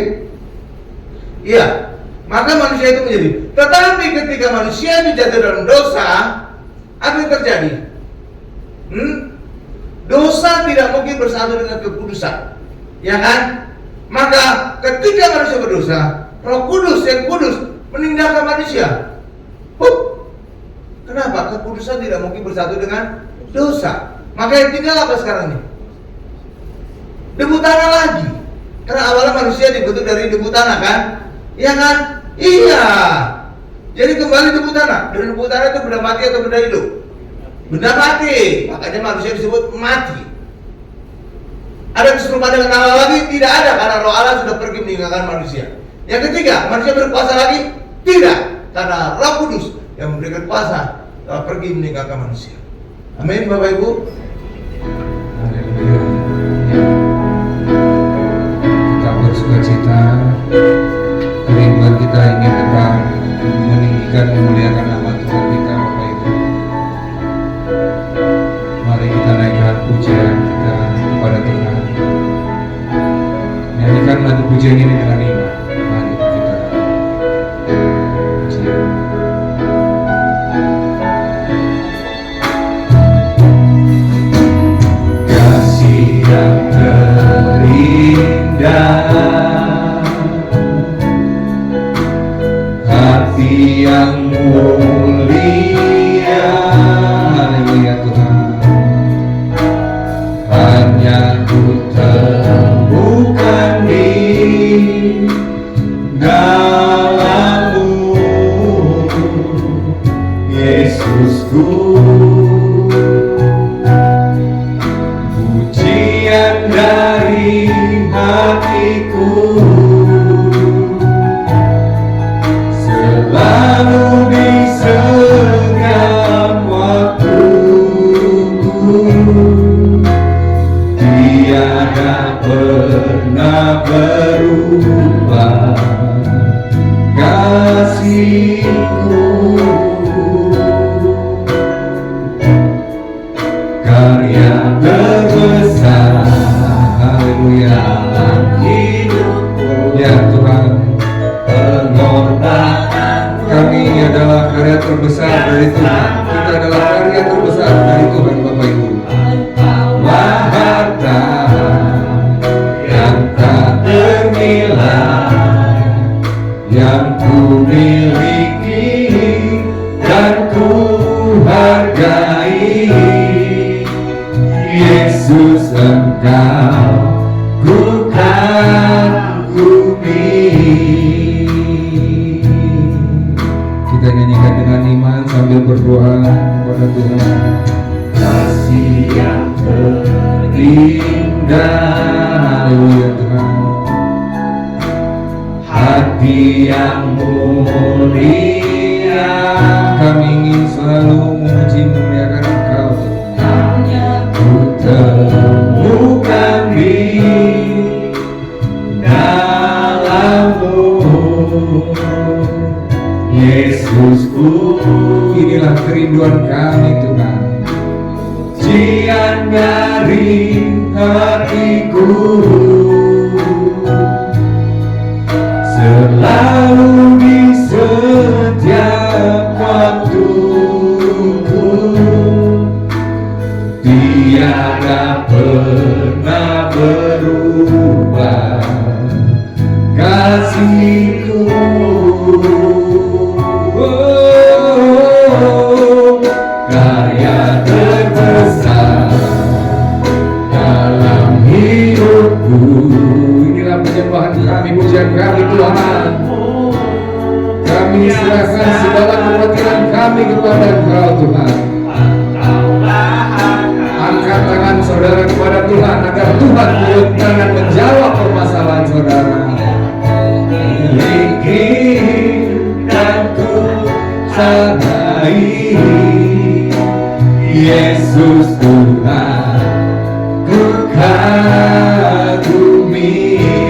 Iya. Maka manusia itu menjadi. Tetapi ketika manusia itu jatuh dalam dosa, apa yang terjadi? Dosa tidak mungkin bersatu dengan kekudusan, ya kan? Maka ketika manusia berdosa, Roh Kudus yang kudus meninggalkan manusia. Kenapa? Kekudusan tidak mungkin bersatu dengan dosa. Maka yang tinggal apa sekarang ini? Debu tanah lagi. Karena awalnya manusia dibentuk dari debu tanah kan? Iya kan? Iya. Jadi kembali debu tanah. Dan debu tanah itu benda mati atau benda hidup? Benda mati. Makanya manusia disebut mati. Ada keserupaan dengan Allah lagi? Tidak ada, karena Roh Allah sudah pergi meninggalkan manusia. Yang ketiga, manusia berkuasa lagi? Tidak, karena Roh Kudus yang memberikan kuasa telah pergi meninggalkan manusia. Amin Bapak Ibu. Haleluya. Ya. Kita bersukacita, kerinduan kita ingin tetap meninggikan, memuliakan nama Tuhan kita Bapak Ibu. Mari kita naikkan pujian kita kepada Tuhan. Nyanyikan lagu pujian ini dengan iman. Mari kita puji. besar. Haleluya. Ya Tuhan, pengorbanan kami adalah karya terbesar dari Tuhan. Kita adalah karya terbesar dari Tuhan, Bapak Ibu. Harta yang tak ternilai yang ku miliki dan ku hargai, Yesus Engkau ku kagumi. Kita nyanyikan dengan iman sambil berdoa kepada Tuhan. Kasih yang terindah, haleluya Tuhan. Hati yang mulia, kami ingin selalu memuji memuliakan Engkau. Ku temukan di dalam-Mu, Yesusku. Inilah kerinduan kami Tuhan. Pujian dari hatiku, selalu di setiap waktuku, tiada pernah berubah kasih-Ku. Karya terbesar dalam hidupku. Inilah penyembahan kami, pujian kami Tuhan. Kami serahkan segala kepentingan kami kepada Engkau Tuhan. Angkat tangan saudara kepada Tuhan agar Tuhan turut tangan menjawab permasalahan saudara. Miliki dan ku sadari, Yesus Tuhan ku kagumi.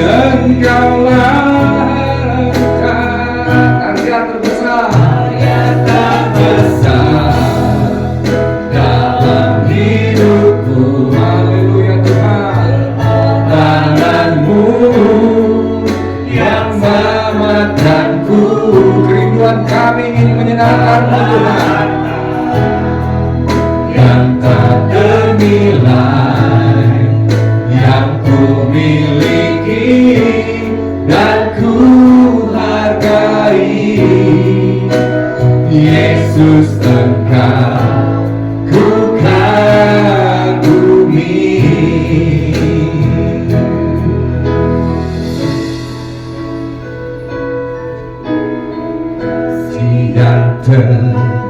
Engkaulah karya terbesar dalam hidupku. Haleluya Tuhan. Tangan-Mu yang menyelamatkanku. Kerinduan kami ingin menyenangkan-Mu Tuhan, yang tak ternilai yang ku miliki dan ku hargai, Yesus Engkau ku kagumi.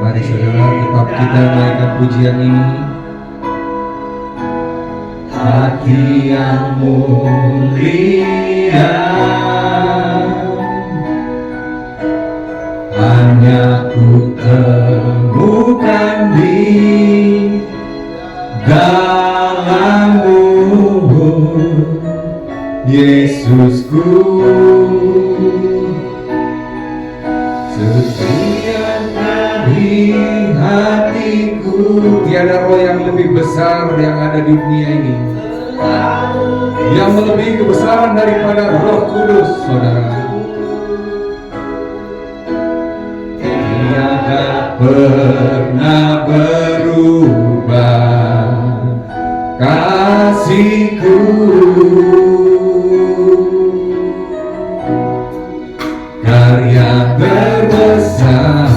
Mari saudara tetap kita naikkan pujian ini. Hati yang mulia, hanya ku temukan di dalam-Mu, Yesusku. Setiap dari hatiku, tiada roh yang lebih besar yang ada di dunia ini, yang melebihi kebesaran daripada Roh Kudus, saudara. Tiada pernah berubah kasih-Ku. Karya terbesar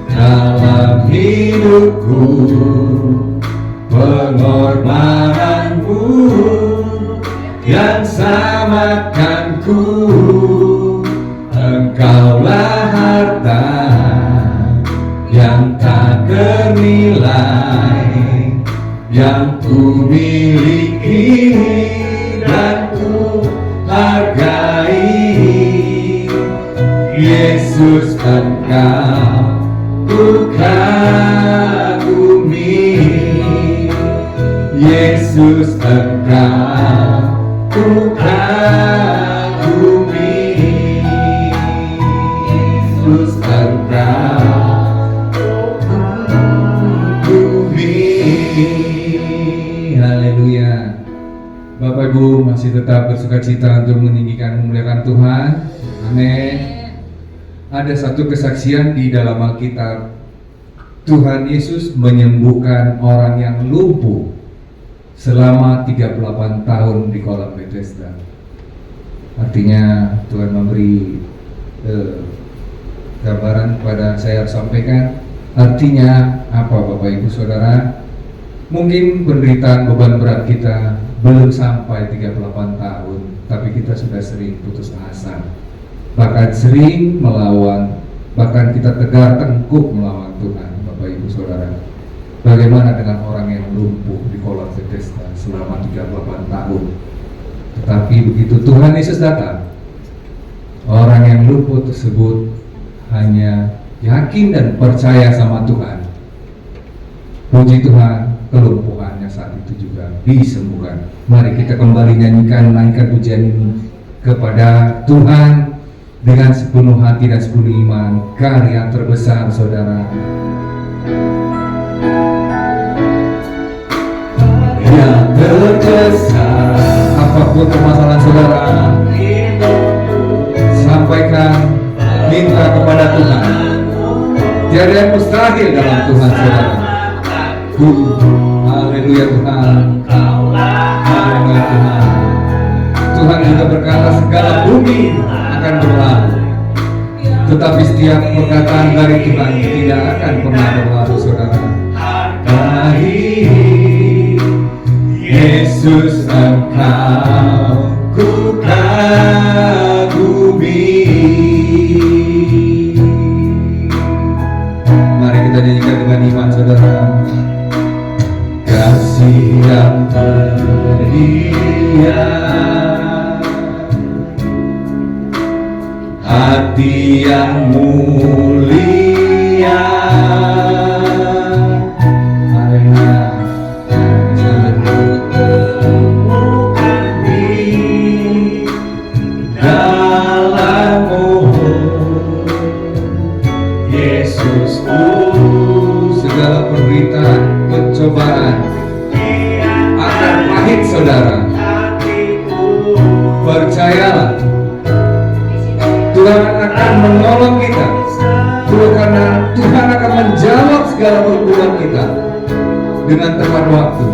dalam hidupku, pengorbanan-Mu yang selamatkanku. Engkaulah harta yang tak ternilai yang ku miliki dan ku hargai, Yesus Engkau ku kagumi, Yesus Engkau ku kagumi, Yesus Engkau ku kagumi. Haleluya. Bapak Ibu masih tetap bersukacita untuk meninggikan memuliakan Tuhan. Amin. Ada satu kesaksian di dalam Alkitab. Tuhan Yesus menyembuhkan orang yang lumpuh selama 38 tahun di kolam Bethesda. Artinya Tuhan memberi gambaran kepada saya sampaikan. Artinya apa Bapak Ibu Saudara? Mungkin penderitaan beban berat kita belum sampai 38 tahun, tapi kita sudah sering putus asa, bahkan sering melawan, bahkan kita tegar tengkuk melawan Tuhan. Bapak Ibu Saudara, bagaimana dengan orang yang lumpuh di kolam Bethesda selama 38 tahun? Tetapi begitu Tuhan Yesus datang, orang yang lumpuh tersebut hanya yakin dan percaya sama Tuhan. Puji Tuhan, kelumpuhannya saat itu juga disembuhkan. Mari kita kembali nyanyikan, naikkan pujian ini kepada Tuhan dengan sepenuh hati dan sepenuh iman. Karya terbesar saudara. Yang terbesar, apapun permasalahan saudara, sampaikan, minta kepada Tuhan. Tiada yang mustahil dalam Tuhan saudara. Haleluya Tuhan. Haleluya Tuhan. Tuhan juga berkata segala bumi akan berlalu, tetapi setiap perkataan dari Tuhan tidak akan pernah berlalu saudara. Hargai Yesus Engkau ku kagumi. Mari kita nyanyikan dengan iman saudara. Kasih yang terdia, hati yang mulia, dalammu Yesusku. Segala penderitaan, pencobaan akan pahit saudara. Percayalah, Tuhan akan menolong kita. Karena Tuhan akan menjawab segala pergumulan kita dengan tepat waktu.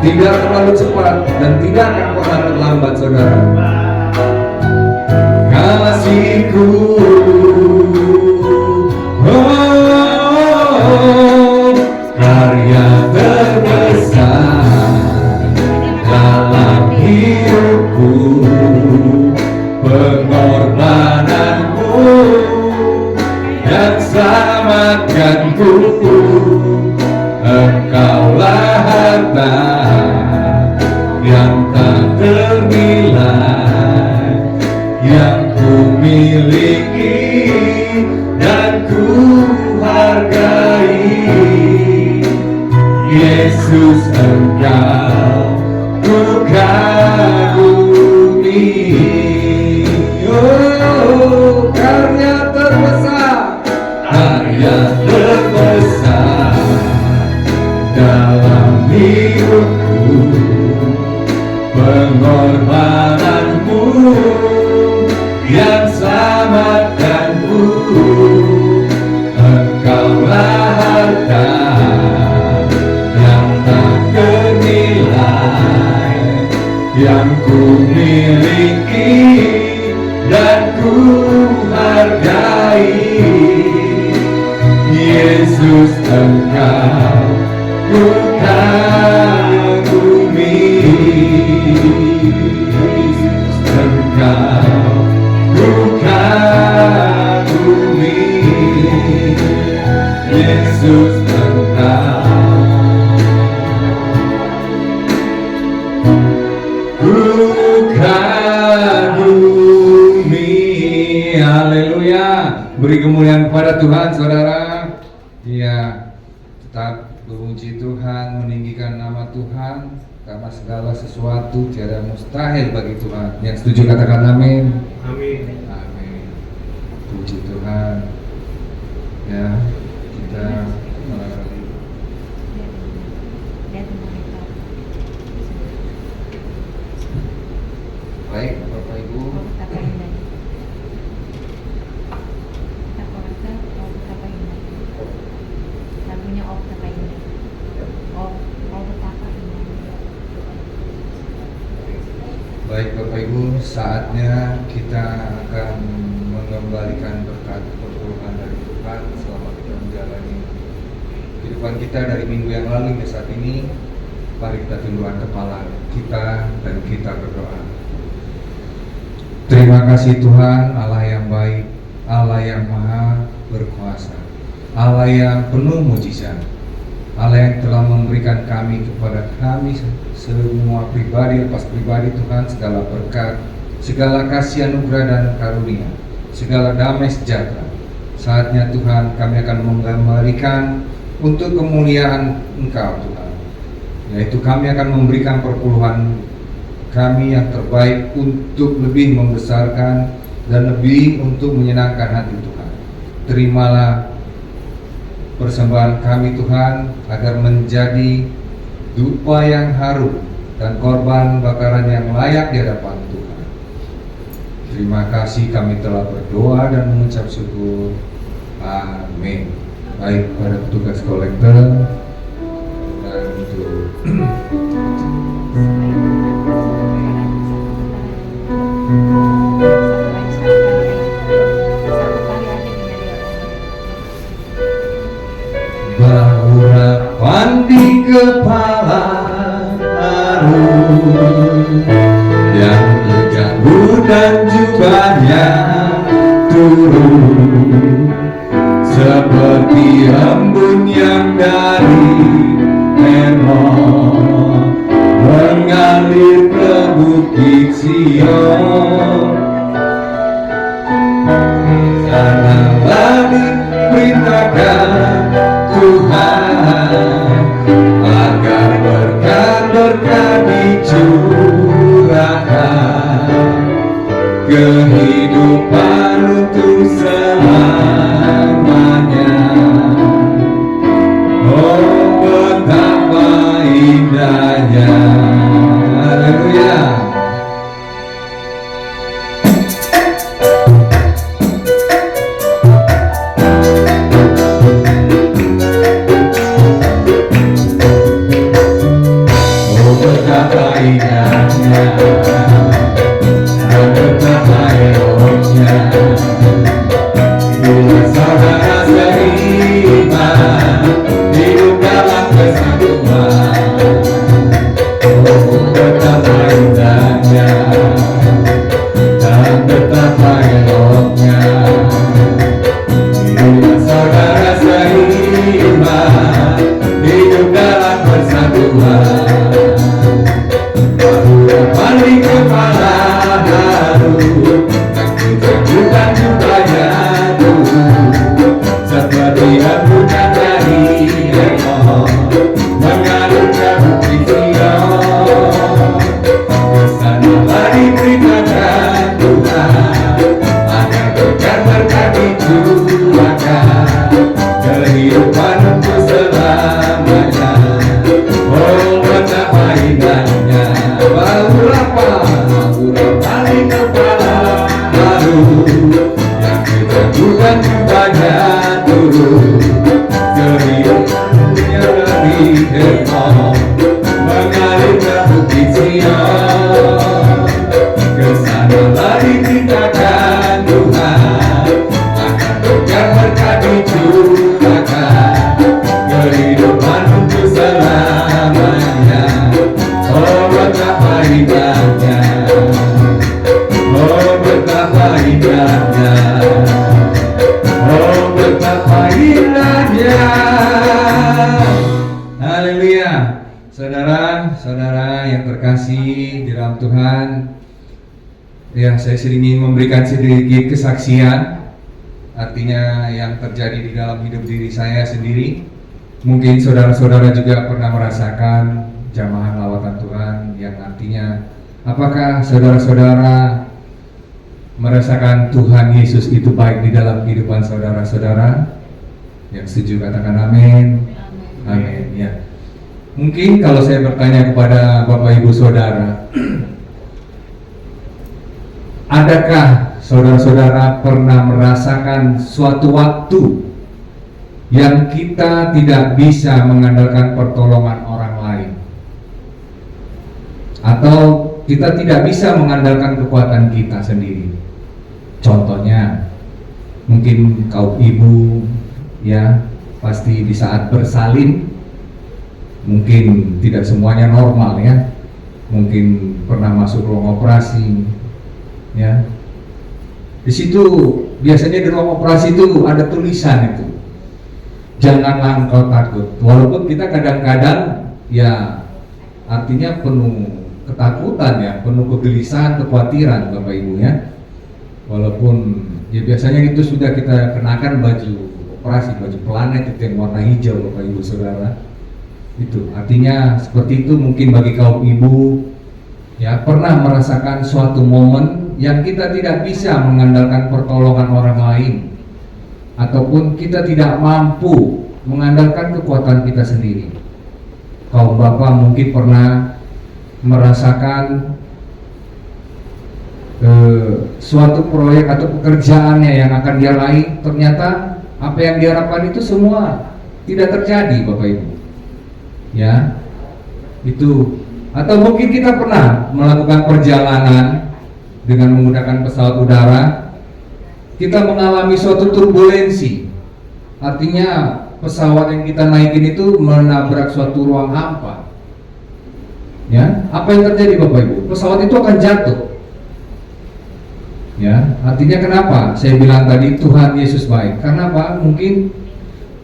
Tidak terlalu cepat dan tidak akan pernah terlambat saudara. Kasihku, karya terbesar dalam hidupku, pengorbananmu yang selamatkanku. Engkaulah harta yang tak ternilai yang ku miliki dan ku hargai. Yesus Engkau ku kagumi. Oh, karya terbesar, karya terbesar dalam hidupku, pengorbananmu yang selamatkanku. Engkaulah harta yang tak ternilai yang ku miliki dan ku hargai. Yesus Engkau ku kagumi. Engkau ku kagumi. Yesus Engkau ku kagumi. Haleluya. Beri kemuliaan kepada Tuhan saudara. Ya, tetap memuji Tuhan, meninggikan nama Tuhan, karena segala sesuatu tiada mustahil bagi Tuhan. Yang setuju katakan amin. Amin. Amin. Puji Tuhan. Ya, kita Ibu, saatnya kita akan mengembalikan berkat pertolongan dari Tuhan selama kita menjalani kehidupan kita dari minggu yang lalu hingga saat ini. Mari kita tundukkan kepala kita dan kita berdoa. Terima kasih Tuhan, Allah yang baik, Allah yang maha berkuasa, Allah yang penuh mujizat, Allah yang telah memberikan kami kepada kami semua pribadi lepas pribadi Tuhan segala berkat, segala kasih anugerah dan karunia, segala damai sejahtera. Saatnya Tuhan kami akan mengembalikan untuk kemuliaan Engkau Tuhan, yaitu kami akan memberikan perpuluhan kami yang terbaik untuk lebih membesarkan dan lebih untuk menyenangkan hati Tuhan. Terimalah persembahan kami Tuhan agar menjadi dupa yang harum dan korban bakaran yang layak di hadapan Tuhan. Terima kasih, kami telah berdoa dan mengucap syukur. Amin. Baik, pada petugas kolektor dan untuk bahurapan di kepala harum yang terganggu dan jubahnya turun seperti embun yang dari Hermon mengalir ke bukit Sion. Sanalah diperintahkan Tuhan agar berkat-berkat dicurahkan, kehidupan untuk selamanya. Oh, betapa indahnya. Haleluya. Saudara-saudara yang terkasih di dalam Tuhan, ya, saya ingin memberikan sedikit kesaksian, artinya yang terjadi di dalam hidup diri saya sendiri. Mungkin saudara-saudara juga pernah merasakan jamahan lawatan Tuhan, yang artinya apakah saudara-saudara merasakan Tuhan Yesus itu baik di dalam kehidupan saudara-saudara? Yang setuju katakan amin. Amin. Ya. Mungkin kalau saya bertanya kepada Bapak Ibu Saudara, adakah saudara-saudara pernah merasakan suatu waktu yang kita tidak bisa mengandalkan pertolongan orang lain? Atau kita tidak bisa mengandalkan kekuatan kita sendiri. Contohnya, mungkin kaum ibu ya, pasti di saat bersalin mungkin tidak semuanya normal ya, mungkin pernah masuk ruang operasi ya. Di situ biasanya di ruang operasi itu ada tulisan itu, janganlah engkau takut. Walaupun kita kadang-kadang ya artinya penuh ketakutan ya, penuh kegelisahan, kekhawatiran Bapak Ibu ya. Walaupun ya biasanya itu sudah kita kenakan baju operasi, baju planet itu yang warna hijau Bapak Ibu Saudara. Itu artinya seperti itu. Mungkin bagi kaum ibu ya pernah merasakan suatu momen yang kita tidak bisa mengandalkan pertolongan orang lain, ataupun kita tidak mampu mengandalkan kekuatan kita sendiri. Kaum bapak mungkin pernah merasakan suatu proyek atau pekerjaannya yang akan dia raih, ternyata apa yang diharapkan itu semua tidak terjadi Bapak Ibu ya. Itu, atau mungkin kita pernah melakukan perjalanan dengan menggunakan pesawat udara, kita mengalami suatu turbulensi, artinya pesawat yang kita naikin itu menabrak suatu ruang hampa ya. Apa yang terjadi Bapak Ibu? Pesawat itu akan jatuh ya. Artinya kenapa saya bilang tadi Tuhan Yesus baik? Karena apa? Mungkin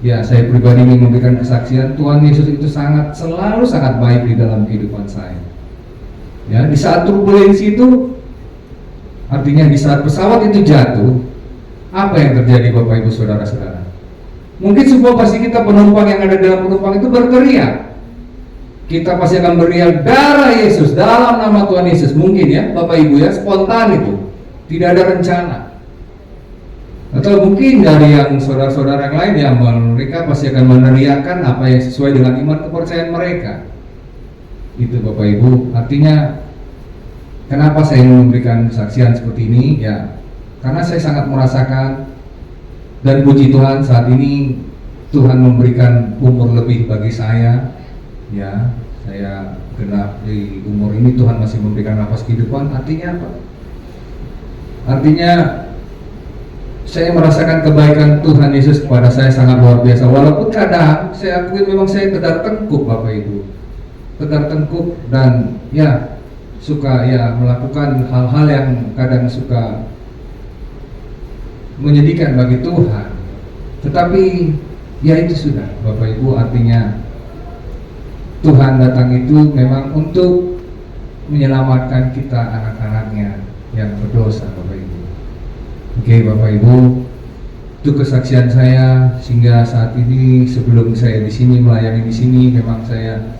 ya saya pribadi ingin memberikan kesaksian, Tuhan Yesus itu selalu sangat baik di dalam kehidupan saya ya. Di saat turbulensi itu, artinya di saat pesawat itu jatuh, apa yang terjadi Bapak Ibu Saudara-saudara? Mungkin semua pasti kita penumpang yang ada dalam penumpang itu berteriak. Kita pasti akan berteriak darah Yesus, dalam nama Tuhan Yesus. Mungkin ya Bapak Ibu ya, spontan itu, tidak ada rencana. Atau mungkin dari yang saudara-saudara yang lain yang mereka pasti akan meneriakkan apa yang sesuai dengan iman kepercayaan mereka. Itu Bapak Ibu. Artinya kenapa saya memberikan kesaksian seperti ini ya, karena saya sangat merasakan, dan puji Tuhan saat ini Tuhan memberikan umur lebih bagi saya ya. Saya genap di umur ini, Tuhan masih memberikan nafas kehidupan. Artinya apa? Artinya saya merasakan kebaikan Tuhan Yesus kepada saya sangat luar biasa. Walaupun kadang saya akui memang saya tegar tengkuk Bapak Ibu, tegar tengkuk, dan ya suka ya melakukan hal-hal yang kadang suka menyedihkan bagi Tuhan. Tetapi ya itu sudah Bapak Ibu, artinya Tuhan datang itu memang untuk menyelamatkan kita anak-anaknya yang berdosa Bapak Ibu. Oke Bapak Ibu, itu kesaksian saya sehingga saat ini sebelum saya di sini melayani di sini, memang saya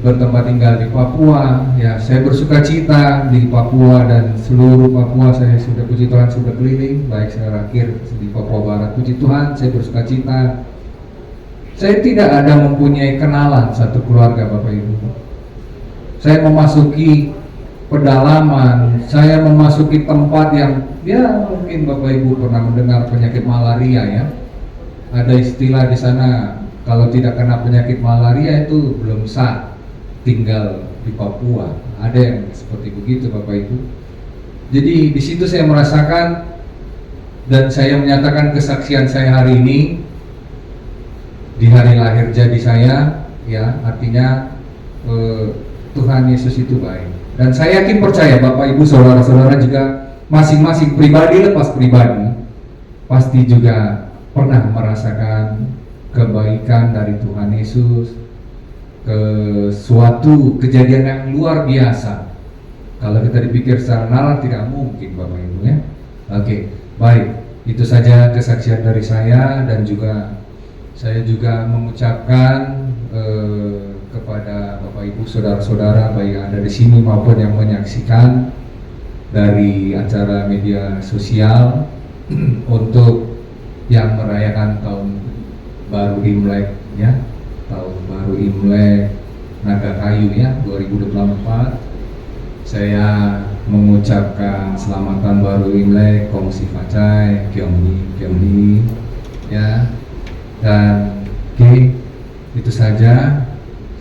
bertempat tinggal di Papua ya. Saya bersuka cita di Papua dan seluruh Papua. Saya sudah, puji Tuhan, sudah keliling, baik saya terakhir di Papua Barat. Puji Tuhan, saya bersuka cita. Saya tidak ada mempunyai kenalan satu keluarga Bapak Ibu. Saya memasuki pedalaman, saya memasuki tempat yang ya mungkin Bapak Ibu pernah mendengar penyakit malaria ya. Ada istilah di sana, kalau tidak kena penyakit malaria itu belum sah tinggal di Papua. Ada yang seperti begitu Bapak Ibu. Jadi di situ saya merasakan, dan saya menyatakan kesaksian saya hari ini di hari lahir jadi saya ya. Artinya Tuhan Yesus itu baik, dan saya yakin percaya Bapak Ibu saudara-saudara juga masing-masing pribadi lepas pribadi pasti juga pernah merasakan kebaikan dari Tuhan Yesus, ke suatu kejadian yang luar biasa. Kalau kita dipikir secara nalar tidak mungkin Bapak Ibu ya. Oke, baik, itu saja kesaksian dari saya, dan juga saya juga mengucapkan kepada Bapak Ibu saudara-saudara baik yang ada di sini maupun yang menyaksikan dari acara media sosial untuk yang merayakan tahun baru Imlek ya, tahun baru Imlek Naga Kayu ya 2024. Saya mengucapkan selamat tahun baru Imlek Kong Si Facai, Kyongni ya. Dan oke, itu saja.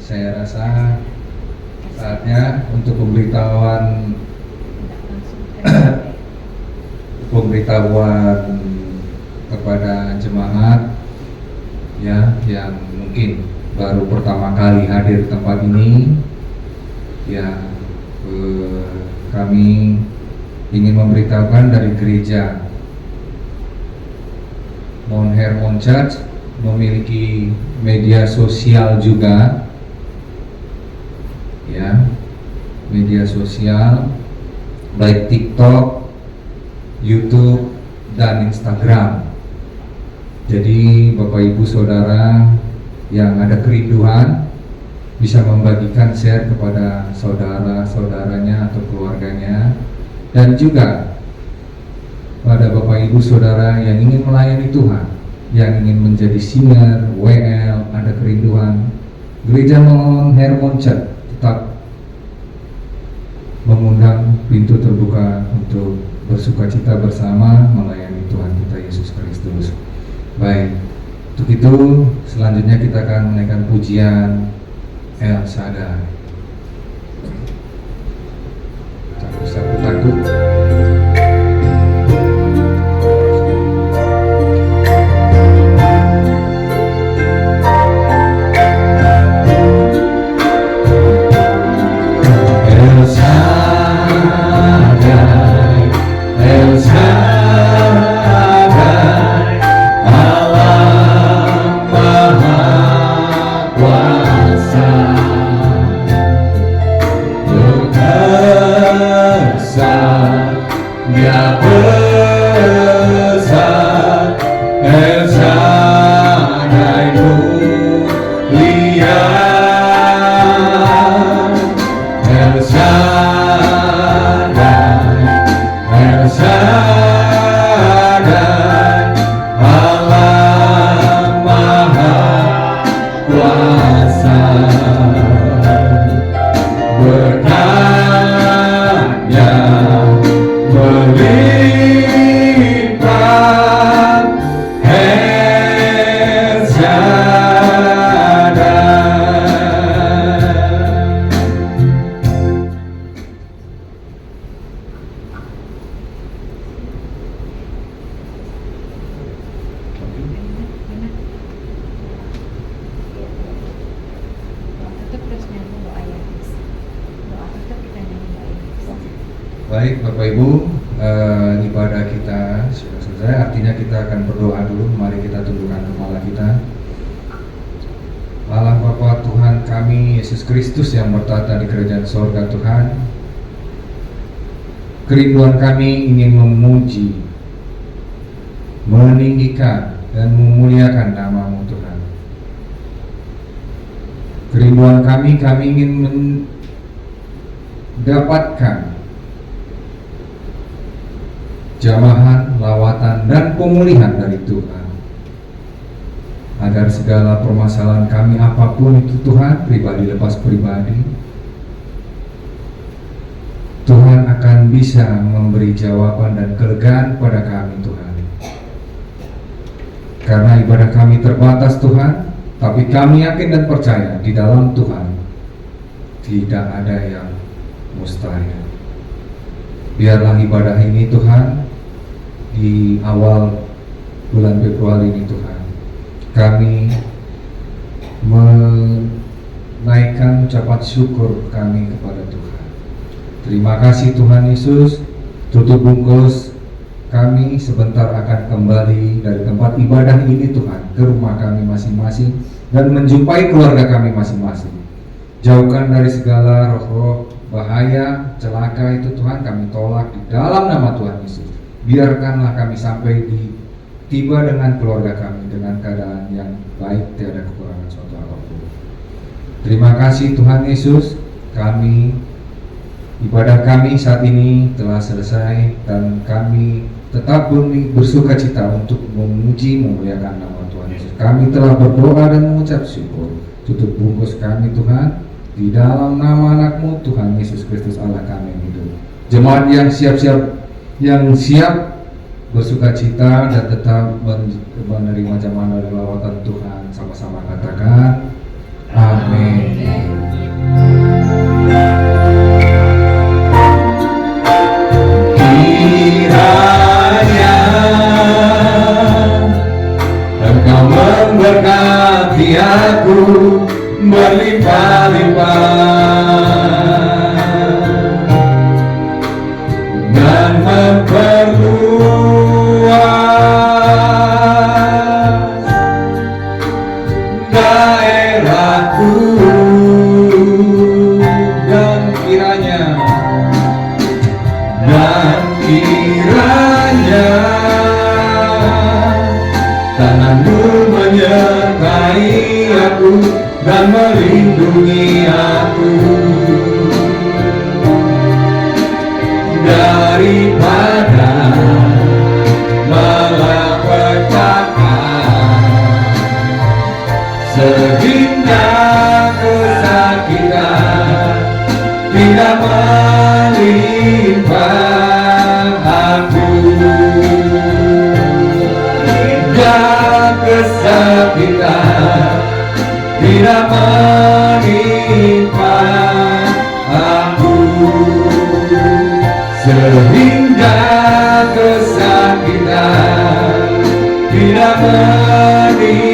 Saya rasa Saatnya untuk pemberitahuan kepada jemaat ya yang mungkin baru pertama kali hadir di tempat ini ya, kami ingin memberitahukan dari gereja Mount Hermon Church memiliki media sosial juga ya, media sosial baik TikTok, YouTube dan Instagram. Jadi Bapak Ibu Saudara yang ada kerinduan bisa membagikan share kepada saudara-saudaranya atau keluarganya, dan juga pada Bapak Ibu Saudara yang ingin melayani Tuhan, yang ingin menjadi singer, WL, ada kerinduan, Gereja Mount Hermon Church tetap mengundang, pintu terbuka untuk bersukacita bersama melayani Tuhan kita Yesus Kristus. Baik, untuk itu selanjutnya kita akan menaikkan pujian El Shaddai. Tak usah takut. Baik Bapak Ibu, ibadah kita sudah selesai, artinya kita akan berdoa dulu. Mari kita tundukkan kepala kita. Allah Bapa Tuhan kami Yesus Kristus yang bertata di kerajaan sorga Tuhan, kerinduan kami ingin memuji, meninggikan dan memuliakan nama-Mu Tuhan. Kerinduan kami ingin mendapatkan jamahan, lawatan, dan pemulihan dari Tuhan, agar segala permasalahan kami apapun itu Tuhan, pribadi lepas pribadi, Tuhan akan bisa memberi jawaban dan kelegaan pada kami Tuhan. Karena ibadah kami terbatas Tuhan, tapi kami yakin dan percaya di dalam Tuhan tidak ada yang mustahil. Biarlah ibadah ini Tuhan, di awal bulan Februari ini Tuhan, kami menaikkan ucapan syukur kami kepada Tuhan. Terima kasih Tuhan Yesus. Tutup bungkus, kami sebentar akan kembali dari tempat ibadah ini Tuhan ke rumah kami masing-masing dan menjumpai keluarga kami masing-masing. Jauhkan dari segala roh-roh bahaya, celaka itu Tuhan, kami tolak di dalam nama Tuhan Yesus. Biarkanlah kami sampai tiba dengan keluarga kami dengan keadaan yang baik, tiada kekurangan suatu apapun. Terima kasih Tuhan Yesus. Ibadah kami saat ini telah selesai dan kami tetap bersukacita untuk memuji, memuliakan nama Tuhan Yesus. Kami telah berdoa dan mengucap syukur. Tutup bungkus kami Tuhan di dalam nama anak-Mu Tuhan Yesus Kristus Allah kami yang hidup. Jemaat yang siap bersukacita dan tetap menerima jamahan dari lawatan Tuhan, sama-sama katakan amin. berlimpah-limpah dan memperluas daerahku, dan kiranya tangan-Mu menyertai aku dan melindungi aku daripada malapetaka, sehingga kesakitan tidak menimpa aku, dan kesakitan tidak menimpa aku, sehingga kesakitan tidak menimpa